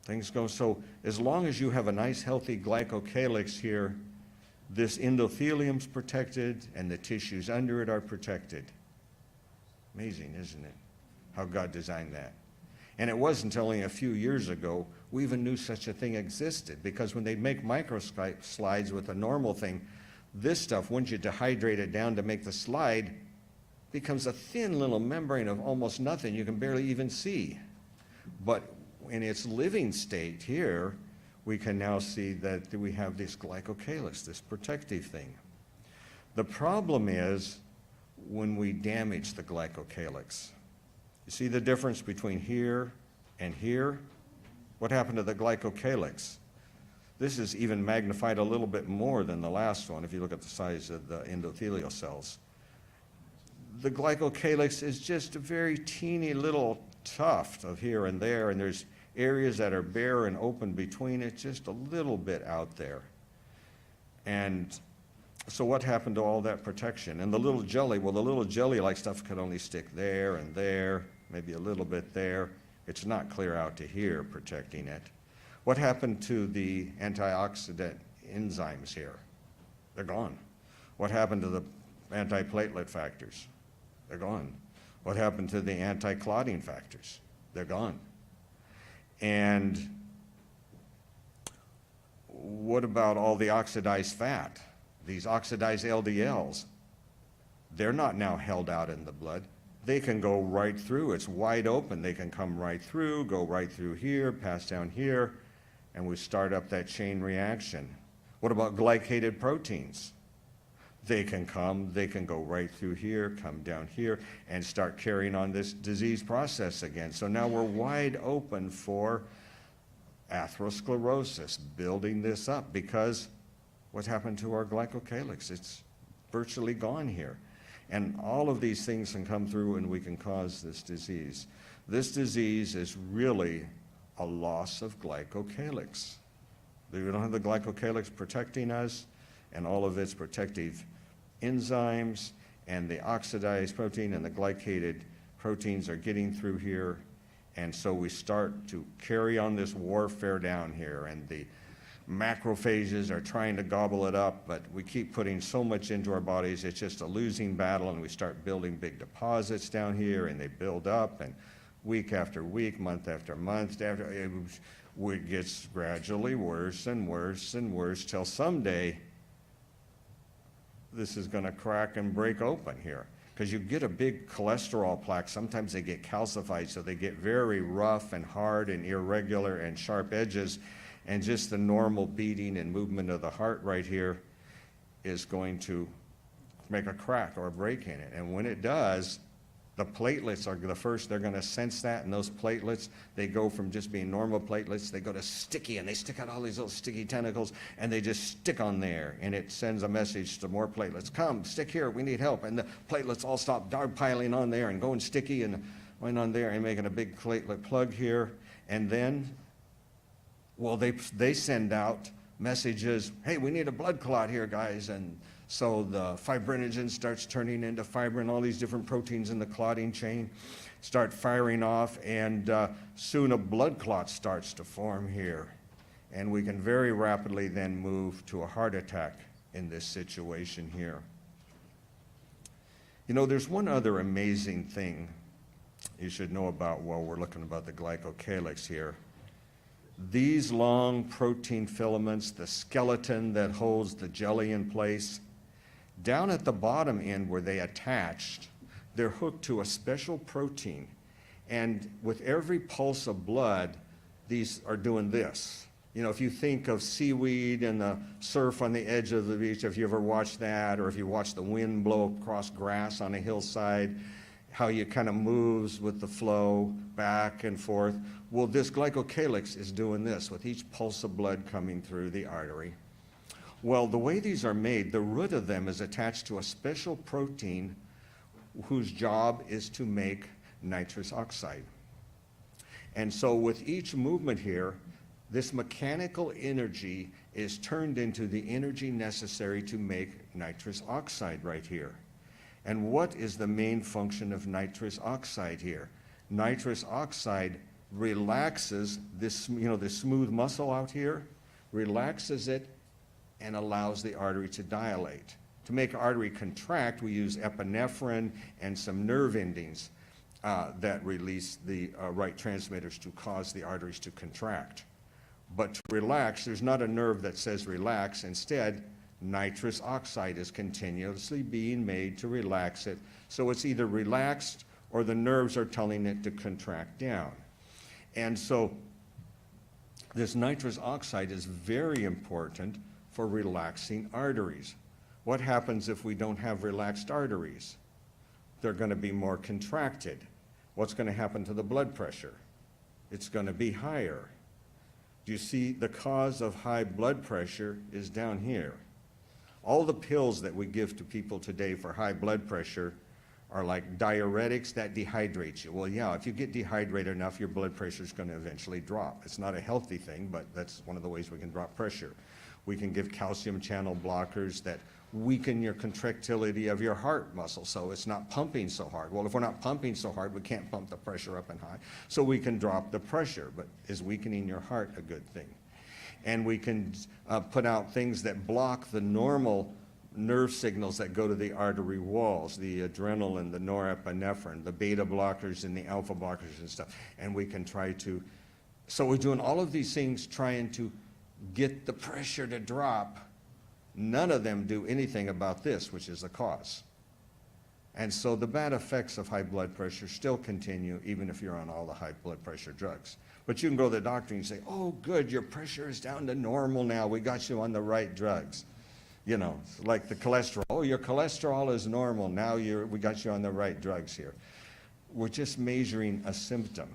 Speaker 1: things go. So as long as you have a nice healthy glycocalyx here, this endothelium's protected and the tissues under it are protected. Amazing, isn't it? How God designed that. And it wasn't until only a few years ago we even knew such a thing existed, because when they make microscope slides with a normal thing, this stuff, once you dehydrate it down to make the slide, becomes a thin little membrane of almost nothing you can barely even see. But in its living state here, we can now see that we have this glycocalyx, this protective thing. The problem is when we damage the glycocalyx. You see the difference between here and here? What happened to the glycocalyx? This is even magnified a little bit more than the last one if you look at the size of the endothelial cells. The glycocalyx is just a very teeny little tuft of here and there, and there's areas that are bare and open between it, just a little bit out there. And so what happened to all that protection? And the little jelly, well, the little jelly-like stuff could only stick there and there, maybe a little bit there. It's not clear out to here protecting it. What happened to the antioxidant enzymes here? They're gone. What happened to the antiplatelet factors? They're gone. What happened to the anti-clotting factors? They're gone. And what about all the oxidized fat? These oxidized LDLs, they're not now held out in the blood. They can go right through. It's wide open. They can come right through, go right through here, pass down here, and we start up that chain reaction. What about glycated proteins? They can come, they can go right through here, come down here, and start carrying on this disease process again. So now we're wide open for atherosclerosis, building this up, because what happened to our glycocalyx? It's virtually gone here. And all of these things can come through and we can cause this disease. This disease is really a loss of glycocalyx. We don't have the glycocalyx protecting us and all of its protective enzymes, and the oxidized protein and the glycated proteins are getting through here, And so we start to carry on this warfare down here, and the macrophages are trying to gobble it up, but we keep putting so much into our bodies, it's just a losing battle, and we start building big deposits down here, and they build up, and week after week, month after month, it gets gradually worse and worse and worse, till someday this is going to crack and break open here. Because you get a big cholesterol plaque, sometimes they get calcified, so they get very rough and hard and irregular and sharp edges, and just the normal beating and movement of the heart right here is going to make a crack or a break in it. And when it does, the platelets are the first, they're going to sense that, and those platelets, they go from just being normal platelets, they go to sticky, and they stick out all these little sticky tentacles, and they just stick on there, and it sends a message to more platelets. Come, stick here, we need help. And the platelets all stop piling on there and going sticky and going on there and making a big platelet plug here. And then, well, they send out messages, hey, we need a blood clot here, guys. And so the fibrinogen starts turning into fibrin, all these different proteins in the clotting chain start firing off, and soon a blood clot starts to form here. And we can very rapidly then move to a heart attack in this situation here. You know, there's one other amazing thing you should know about while we're looking about the glycocalyx here. These long protein filaments, the skeleton that holds the jelly in place, down at the bottom end where they attached, they're hooked to a special protein. And with every pulse of blood, these are doing this. You know, if you think of seaweed and the surf on the edge of the beach, if you ever watched that, or if you watch the wind blow across grass on a hillside, how it kind of moves with the flow back and forth. Well, this glycocalyx is doing this with each pulse of blood coming through the artery. Well, the way these are made, the root of them is attached to a special protein whose job is to make nitrous oxide. And so with each movement here, this mechanical energy is turned into the energy necessary to make nitrous oxide right here. And what is the main function of nitrous oxide here? Nitrous oxide relaxes this, this smooth muscle out here, relaxes it, and allows the artery to dilate. To make artery contract, we use epinephrine and some nerve endings that release the right transmitters to cause the arteries to contract. But to relax, there's not a nerve that says relax. Instead, nitrous oxide is continuously being made to relax it. So it's either relaxed or the nerves are telling it to contract down. And so this nitrous oxide is very important for relaxing arteries. What happens if we don't have relaxed arteries? They're going to be more contracted. What's going to happen to the blood pressure? It's going to be higher. Do you see the cause of high blood pressure is down here? All the pills that we give to people today for high blood pressure are like diuretics that dehydrate you. Well, yeah, if you get dehydrated enough, your blood pressure is going to eventually drop. It's not a healthy thing, but that's one of the ways we can drop pressure. We can give calcium channel blockers that weaken your contractility of your heart muscle, so it's not pumping so hard. Well, if we're not pumping so hard, we can't pump the pressure up and high. So we can drop the pressure, but is weakening your heart a good thing? And we can put out things that block the normal nerve signals that go to the artery walls, the adrenaline, the norepinephrine, the beta blockers and the alpha blockers and stuff. And we can try to, so we're doing all of these things trying to get the pressure to drop. None of them do anything about this, which is the cause. And so the bad effects of high blood pressure still continue even if you're on all the high blood pressure drugs. But you can go to the doctor and say, oh, good, your pressure is down to normal now. We got you on the right drugs. You know, like the cholesterol. Oh, your cholesterol is normal. Now we got you on the right drugs here. We're just measuring a symptom.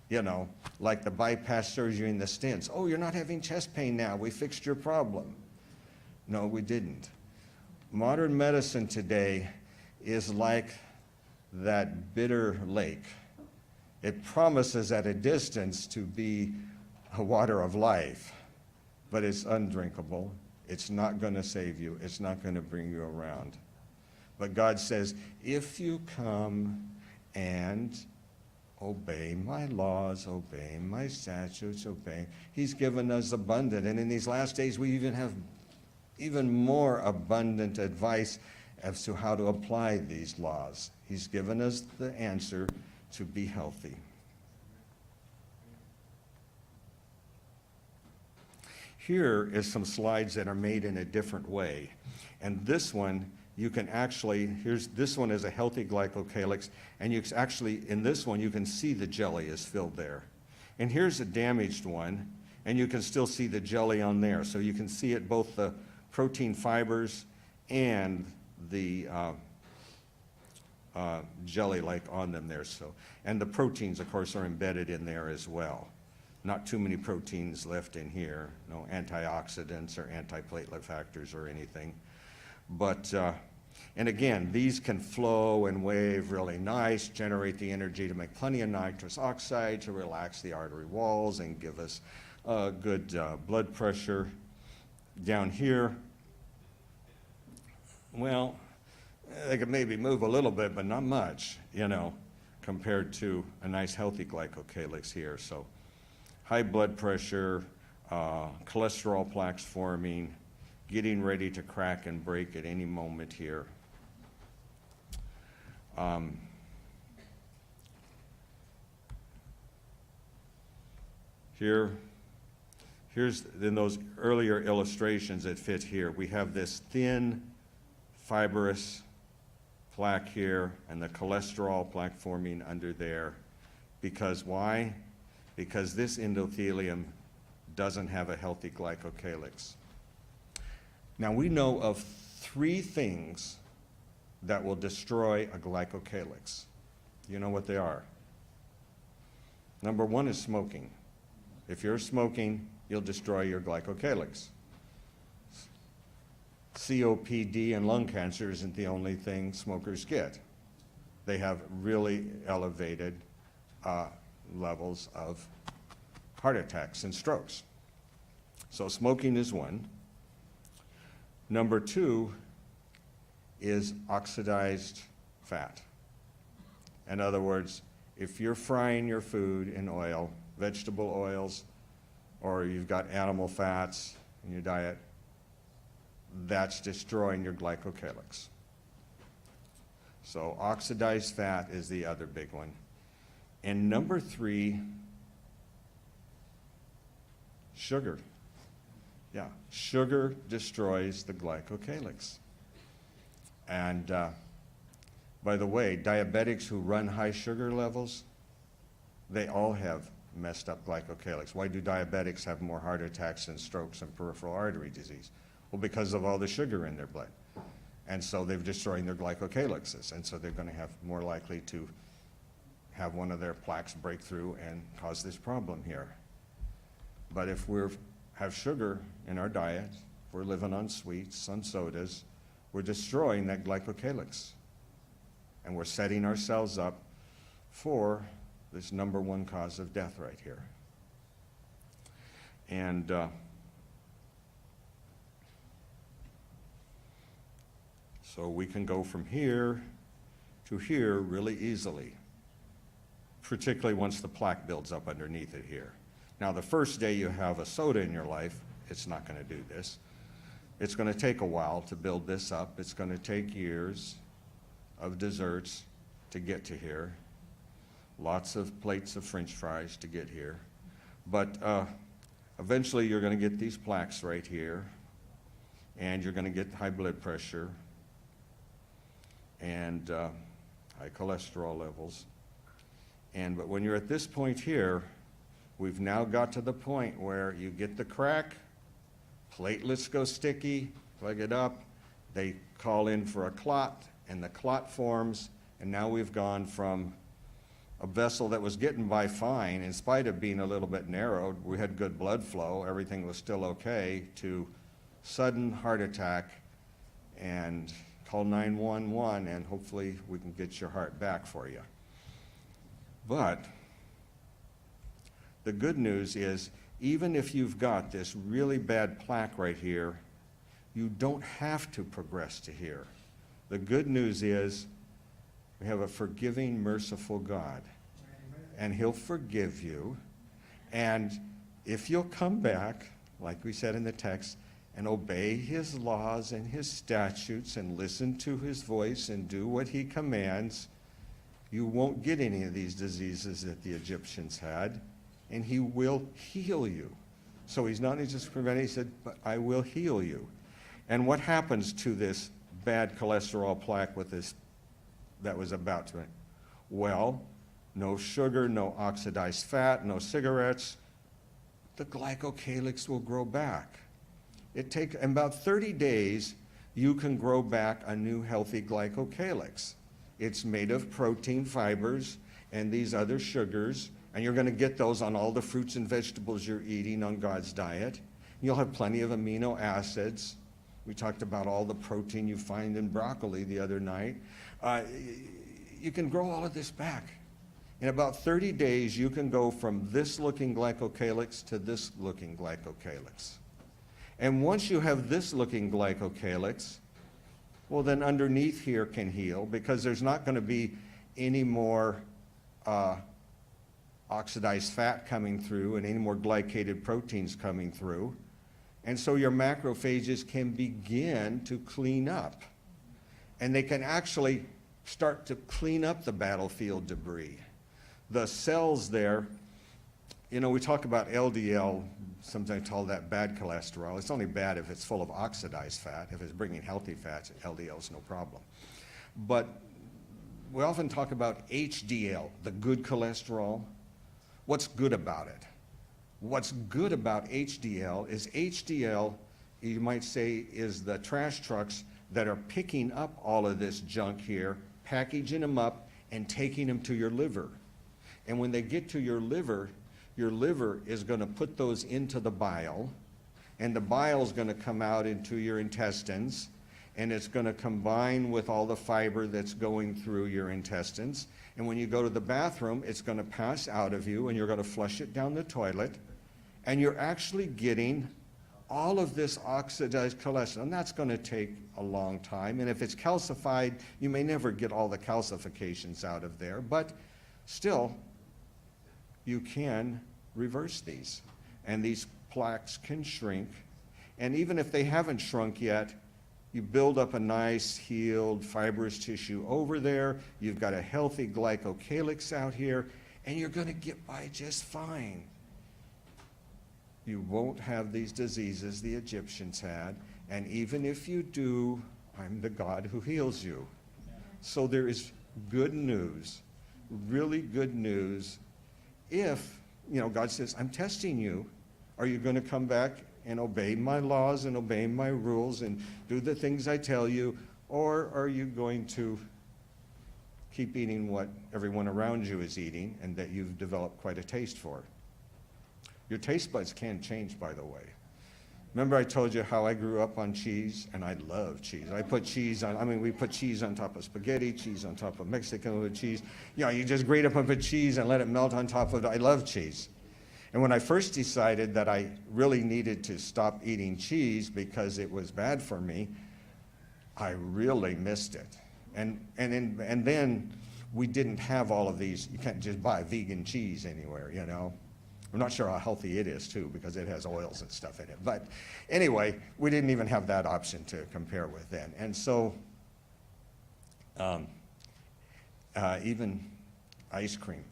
Speaker 1: You know, like the bypass surgery and the stents. Oh, you're not having chest pain now. We fixed your problem. No, we didn't. Modern medicine today is like that bitter lake. It promises at a distance to be a water of life, but it's undrinkable. It's not going to save you. It's not going to bring you around. But God says, if you come and Obey my laws, obey my statutes, obey. He's given us abundant, and in these last days we even have even more abundant advice as to how to apply these laws. He's given us the answer to be healthy. Here is some slides that are made in a different way. And this one, you can actually, this one is a healthy glycocalyx, and you actually, in this one, you can see the jelly is filled there. And here's a damaged one, and you can still see the jelly on there. So you can see it, both the protein fibers and the jelly like on them there. So, and the proteins, of course, are embedded in there as well. Not too many proteins left in here, no antioxidants or antiplatelet factors or anything. But, and again, these can flow and wave really nice, generate the energy to make plenty of nitrous oxide to relax the artery walls and give us good blood pressure. Down here, well, they could maybe move a little bit, but not much, you know, compared to a nice healthy glycocalyx here. So high blood pressure, cholesterol plaques forming, getting ready to crack and break at any moment here. Here's in those earlier illustrations that fit here. We have this thin, fibrous plaque here and the cholesterol plaque forming under there. Because why? Because this endothelium doesn't have a healthy glycocalyx. Now we know of 3 things that will destroy a glycocalyx. You know what they are? Number 1 is smoking. If you're smoking, you'll destroy your glycocalyx. COPD and lung cancer isn't the only thing smokers get. They have really elevated levels of heart attacks and strokes. So smoking is one. Number 2 is oxidized fat. In other words, if you're frying your food in oil, vegetable oils, or you've got animal fats in your diet, that's destroying your glycocalyx. So oxidized fat is the other big one. And number 3, sugar. Yeah, sugar destroys the glycocalyx. And by the way, diabetics who run high sugar levels, they all have messed up glycocalyx. Why do diabetics have more heart attacks and strokes and peripheral artery disease? Well, because of all the sugar in their blood. And so they've destroyed their glycocalyxes, and so they're going to have more likely to have one of their plaques break through and cause this problem here. But if we have sugar in our diet, if we're living on sweets, on sodas, we're destroying that glycocalyx. And we're setting ourselves up for this number 1 cause of death right here. And so we can go from here to here really easily, particularly once the plaque builds up underneath it here. Now, the first day you have a soda in your life, it's not going to do this. It's going to take a while to build this up. It's going to take years of desserts to get to here. Lots of plates of French fries to get here. But eventually you're going to get these plaques right here, and you're going to get high blood pressure and high cholesterol levels. But when you're at this point here, we've now got to the point where you get the crack, platelets go sticky, plug it up, they call in for a clot, and the clot forms, and now we've gone from a vessel that was getting by fine, in spite of being a little bit narrowed, we had good blood flow, everything was still okay, to sudden heart attack, and call 911, and hopefully we can get your heart back for you. But the good news is, even if you've got this really bad plaque right here, you don't have to progress to here. The good news is we have a forgiving, merciful God. and he'll forgive you. And if you'll come back, like we said in the text, and obey his laws and his statutes and listen to his voice and do what he commands, you won't get any of these diseases that the Egyptians had, and he will heal you. So he's not only just preventing, he said, but I will heal you. And what happens to this bad cholesterol plaque with this that was about to? Well, no sugar, no oxidized fat, no cigarettes. The glycocalyx will grow back. It takes about 30 days, you can grow back a new healthy glycocalyx. It's made of protein fibers and these other sugars, and you're going to get those on all the fruits and vegetables you're eating on God's diet. You'll have plenty of amino acids. We talked about all the protein you find in broccoli the other night. You can grow all of this back. In about 30 days, you can go from this looking glycocalyx to this looking glycocalyx. And once you have this looking glycocalyx, well, then underneath here can heal, because there's not going to be any more oxidized fat coming through and any more glycated proteins coming through. And so your macrophages can begin to clean up. And they can actually start to clean up the battlefield debris. The cells there, we talk about LDL, sometimes call that bad cholesterol. It's only bad if it's full of oxidized fat. If it's bringing healthy fats, LDL is no problem. But we often talk about HDL, the good cholesterol. What's good about it? What's good about HDL, you might say, is the trash trucks that are picking up all of this junk here, packaging them up, and taking them to your liver. And when they get to your liver is going to put those into the bile, and the bile is going to come out into your intestines, and it's going to combine with all the fiber that's going through your intestines. And when you go to the bathroom, it's going to pass out of you, and you're going to flush it down the toilet, and you're actually getting all of this oxidized cholesterol, and that's going to take a long time. And if it's calcified, you may never get all the calcifications out of there, but still, you can reverse these. And these plaques can shrink. And even if they haven't shrunk yet, you build up a nice, healed, fibrous tissue over there. You've got a healthy glycocalyx out here, and you're going to get by just fine. You won't have these diseases the Egyptians had, and even if you do, I'm the God who heals you. So there is good news, really good news. If, God says, I'm testing you. Are you going to come back and obey my laws and obey my rules and do the things I tell you? Or are you going to keep eating what everyone around you is eating and that you've developed quite a taste for? Your taste buds can change, by the way. Remember I told you how I grew up on cheese? And I love cheese. I put cheese on, we put cheese on top of spaghetti, cheese on top of Mexican with cheese. You just grate up a bit of cheese and let it melt on top of it. I love cheese. And when I first decided that I really needed to stop eating cheese because it was bad for me, I really missed it. And then we didn't have all of these. You can't just buy vegan cheese anywhere, I'm not sure how healthy it is, too, because it has oils and stuff in it. But anyway, we didn't even have that option to compare with then. And so even ice cream,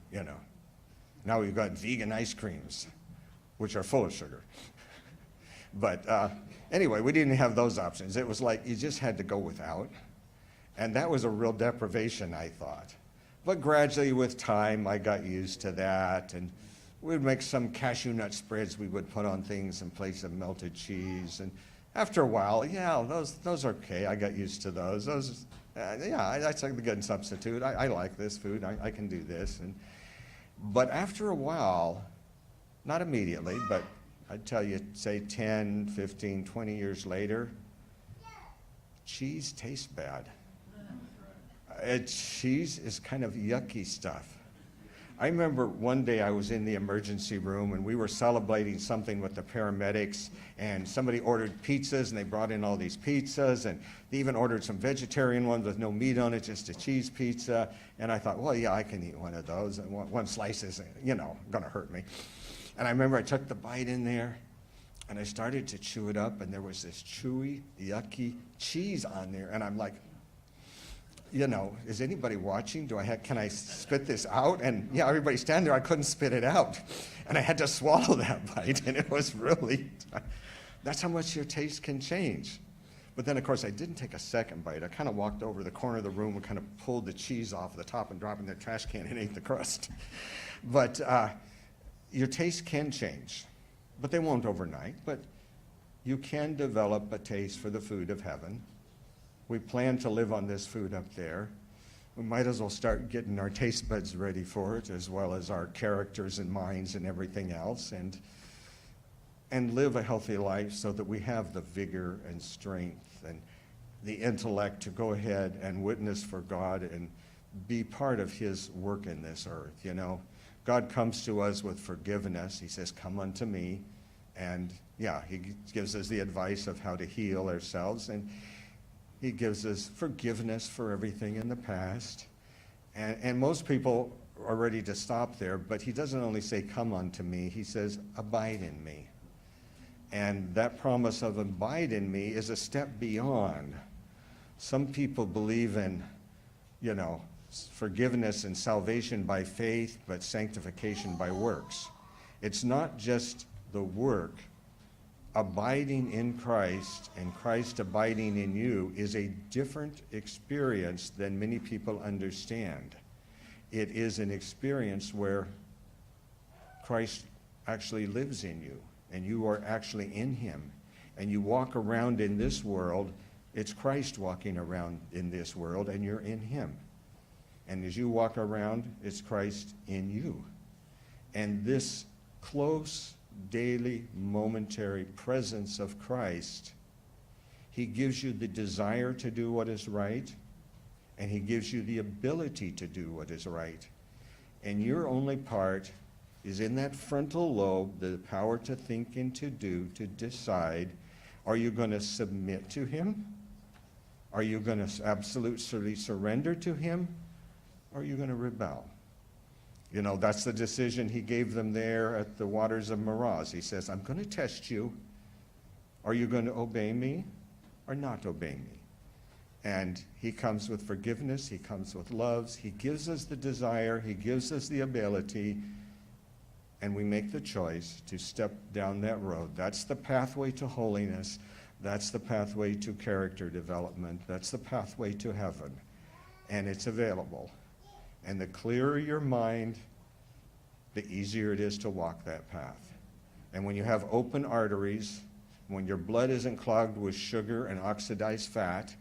Speaker 1: Now we've got vegan ice creams, which are full of sugar. But anyway, we didn't have those options. It was like you just had to go without. And that was a real deprivation, I thought. But gradually, with time, I got used to that. And we'd make some cashew nut spreads we would put on things in place of melted cheese. And after a while, those are okay. I got used to those. That's a good substitute. I like this food. I can do this. But after a while, not immediately, but I'd tell you, say 10, 15, 20 years later, cheese tastes bad. Cheese is kind of yucky stuff. I remember one day I was in the emergency room and we were celebrating something with the paramedics, and somebody ordered pizzas and they brought in all these pizzas, and they even ordered some vegetarian ones with no meat on it, just a cheese pizza. And I thought, well, yeah, I can eat one of those. And one slice isn't, going to hurt me. And I remember I took the bite in there and I started to chew it up, and there was this chewy, yucky cheese on there. And I'm like, is anybody watching? Can I spit this out? And yeah, everybody's standing there. I couldn't spit it out. And I had to swallow that bite, and it was really, that's how much your taste can change. But then, of course, I didn't take a second bite. I kind of walked over to the corner of the room and kind of pulled the cheese off the top and dropped it in the trash can and ate the crust. But your taste can change, but they won't overnight. But you can develop a taste for the food of heaven. We plan to live on this food up there. We might as well start getting our taste buds ready for it, as well as our characters and minds and everything else, and live a healthy life so that we have the vigor and strength and the intellect to go ahead and witness for God and be part of his work in this earth. God comes to us with forgiveness. He says, come unto me. And yeah, he gives us the advice of how to heal ourselves, and he gives us forgiveness for everything in the past. And most people are ready to stop there, but he doesn't only say, come unto me. He says, abide in me. And that promise of abide in me is a step beyond. Some people believe in, forgiveness and salvation by faith, but sanctification by works. It's not just the work. Abiding in Christ and Christ abiding in you is a different experience than many people understand. It is an experience where Christ actually lives in you, and you are actually in him. And you walk around in this world, it's Christ walking around in this world, and you're in him. And as you walk around, it's Christ in you. And this close, daily, momentary presence of Christ, he gives you the desire to do what is right, and he gives you the ability to do what is right. And your only part is in that frontal lobe, the power to think and to do, to decide, are you going to submit to him? Are you going to absolutely surrender to him? Or are you going to rebel? That's the decision he gave them there at the waters of Meraz. He says, I'm going to test you. Are you going to obey me or not obey me? And he comes with forgiveness. He comes with love. He gives us the desire. He gives us the ability. And we make the choice to step down that road. That's the pathway to holiness. That's the pathway to character development. That's the pathway to heaven. And it's available. And the clearer your mind, the easier it is to walk that path. And when you have open arteries, when your blood isn't clogged with sugar and oxidized fat,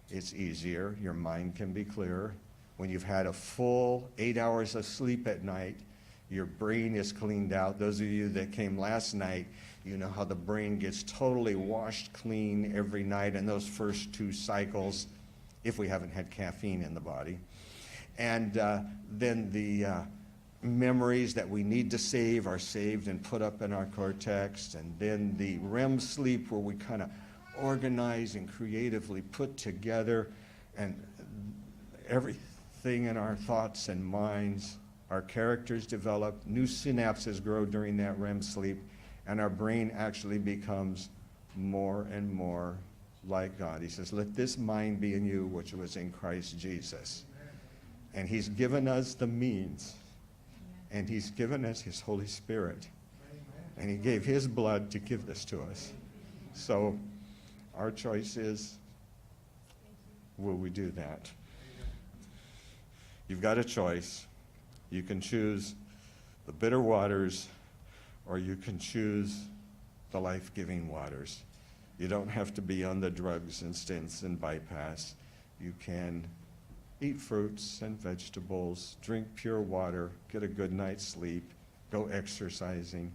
Speaker 1: it's easier. Your mind can be clearer. When you've had a full 8 hours of sleep at night, your brain is cleaned out. Those of you that came last night, you know how the brain gets totally washed clean every night in those first 2 cycles, if we haven't had caffeine in the body. And then the memories that we need to save are saved and put up in our cortex. And then the REM sleep, where we kind of organize and creatively put together, and everything in our thoughts and minds, our characters develop, new synapses grow during that REM sleep, and our brain actually becomes more and more like God. He says, let this mind be in you, which was in Christ Jesus. And he's given us the means, and he's given us his Holy Spirit, and he gave his blood to give this to us. So our choice is, will we do that? You've got a choice. You can choose the bitter waters, or you can choose the life-giving waters. You don't have to be on the drugs and stents and bypass. You can eat fruits and vegetables, drink pure water, get a good night's sleep, go exercising.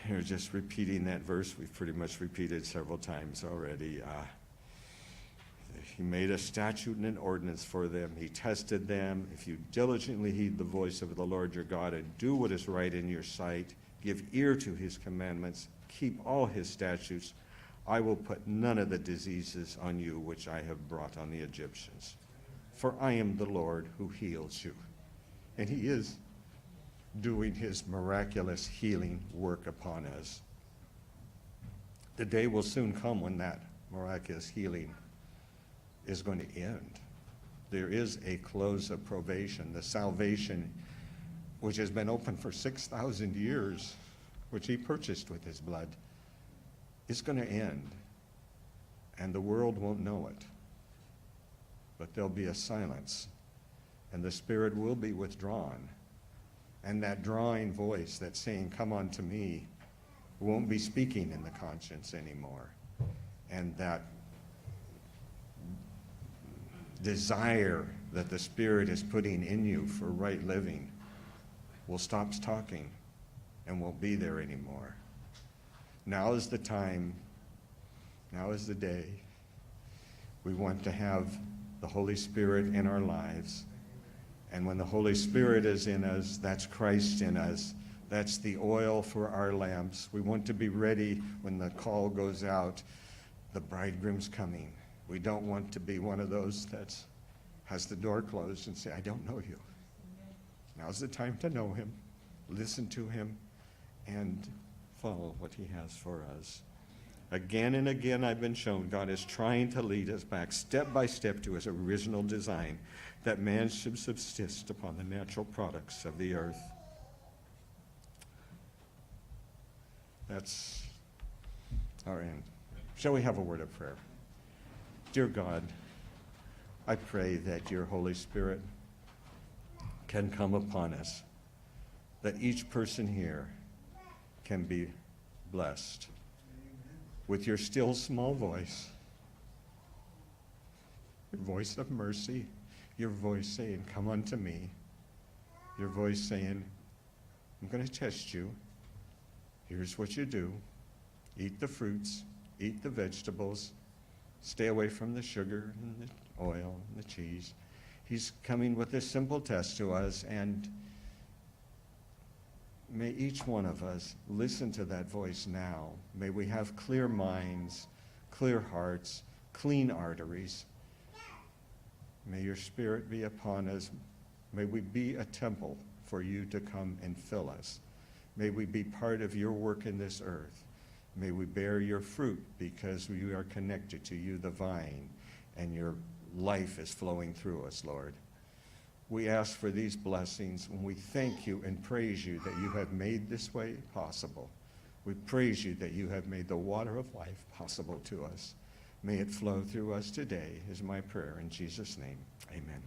Speaker 1: Here, just repeating that verse we've pretty much repeated several times already. He made a statute and an ordinance for them. He tested them. If you diligently heed the voice of the Lord your God and do what is right in your sight, give ear to his commandments, keep all his statutes, I will put none of the diseases on you which I have brought on the Egyptians. For I am the Lord who heals you. And he is doing his miraculous healing work upon us. The day will soon come when that miraculous healing is going to end. There is a close of probation. The salvation, which has been open for 6,000 years, which he purchased with his blood, is going to end. And the world won't know it. But there'll be a silence. And the Spirit will be withdrawn. And that drawing voice that's saying, come unto me, won't be speaking in the conscience anymore. And that desire that the Spirit is putting in you for right living will stop talking and won't be there anymore. Now is the time, now is the day. We want to have the Holy Spirit in our lives. And when the Holy Spirit is in us, that's Christ in us. That's the oil for our lamps. We want to be ready when the call goes out. The bridegroom's coming. We don't want to be one of those that has the door closed and say, I don't know you. Now's the time to know him, listen to him, and follow what he has for us. Again and again I've been shown God is trying to lead us back step by step to his original design, that man should subsist upon the natural products of the earth. That's our end. Shall we have a word of prayer? Dear God, I pray that your Holy Spirit can come upon us, that each person here can be blessed with your still small voice, your voice of mercy, your voice saying, come unto me, your voice saying, I'm going to test you. Here's what you do. Eat the fruits, eat the vegetables, stay away from the sugar and the oil and the cheese. He's coming with this simple test to us, and may each one of us listen to that voice now. May we have clear minds, clear hearts, clean arteries. May your Spirit be upon us. May we be a temple for you to come and fill us. May we be part of your work in this earth. May we bear your fruit because we are connected to you, the vine, and your life is flowing through us, Lord. We ask for these blessings, and we thank you and praise you that you have made this way possible. We praise you that you have made the water of life possible to us. May it flow through us today, is my prayer in Jesus' name. Amen.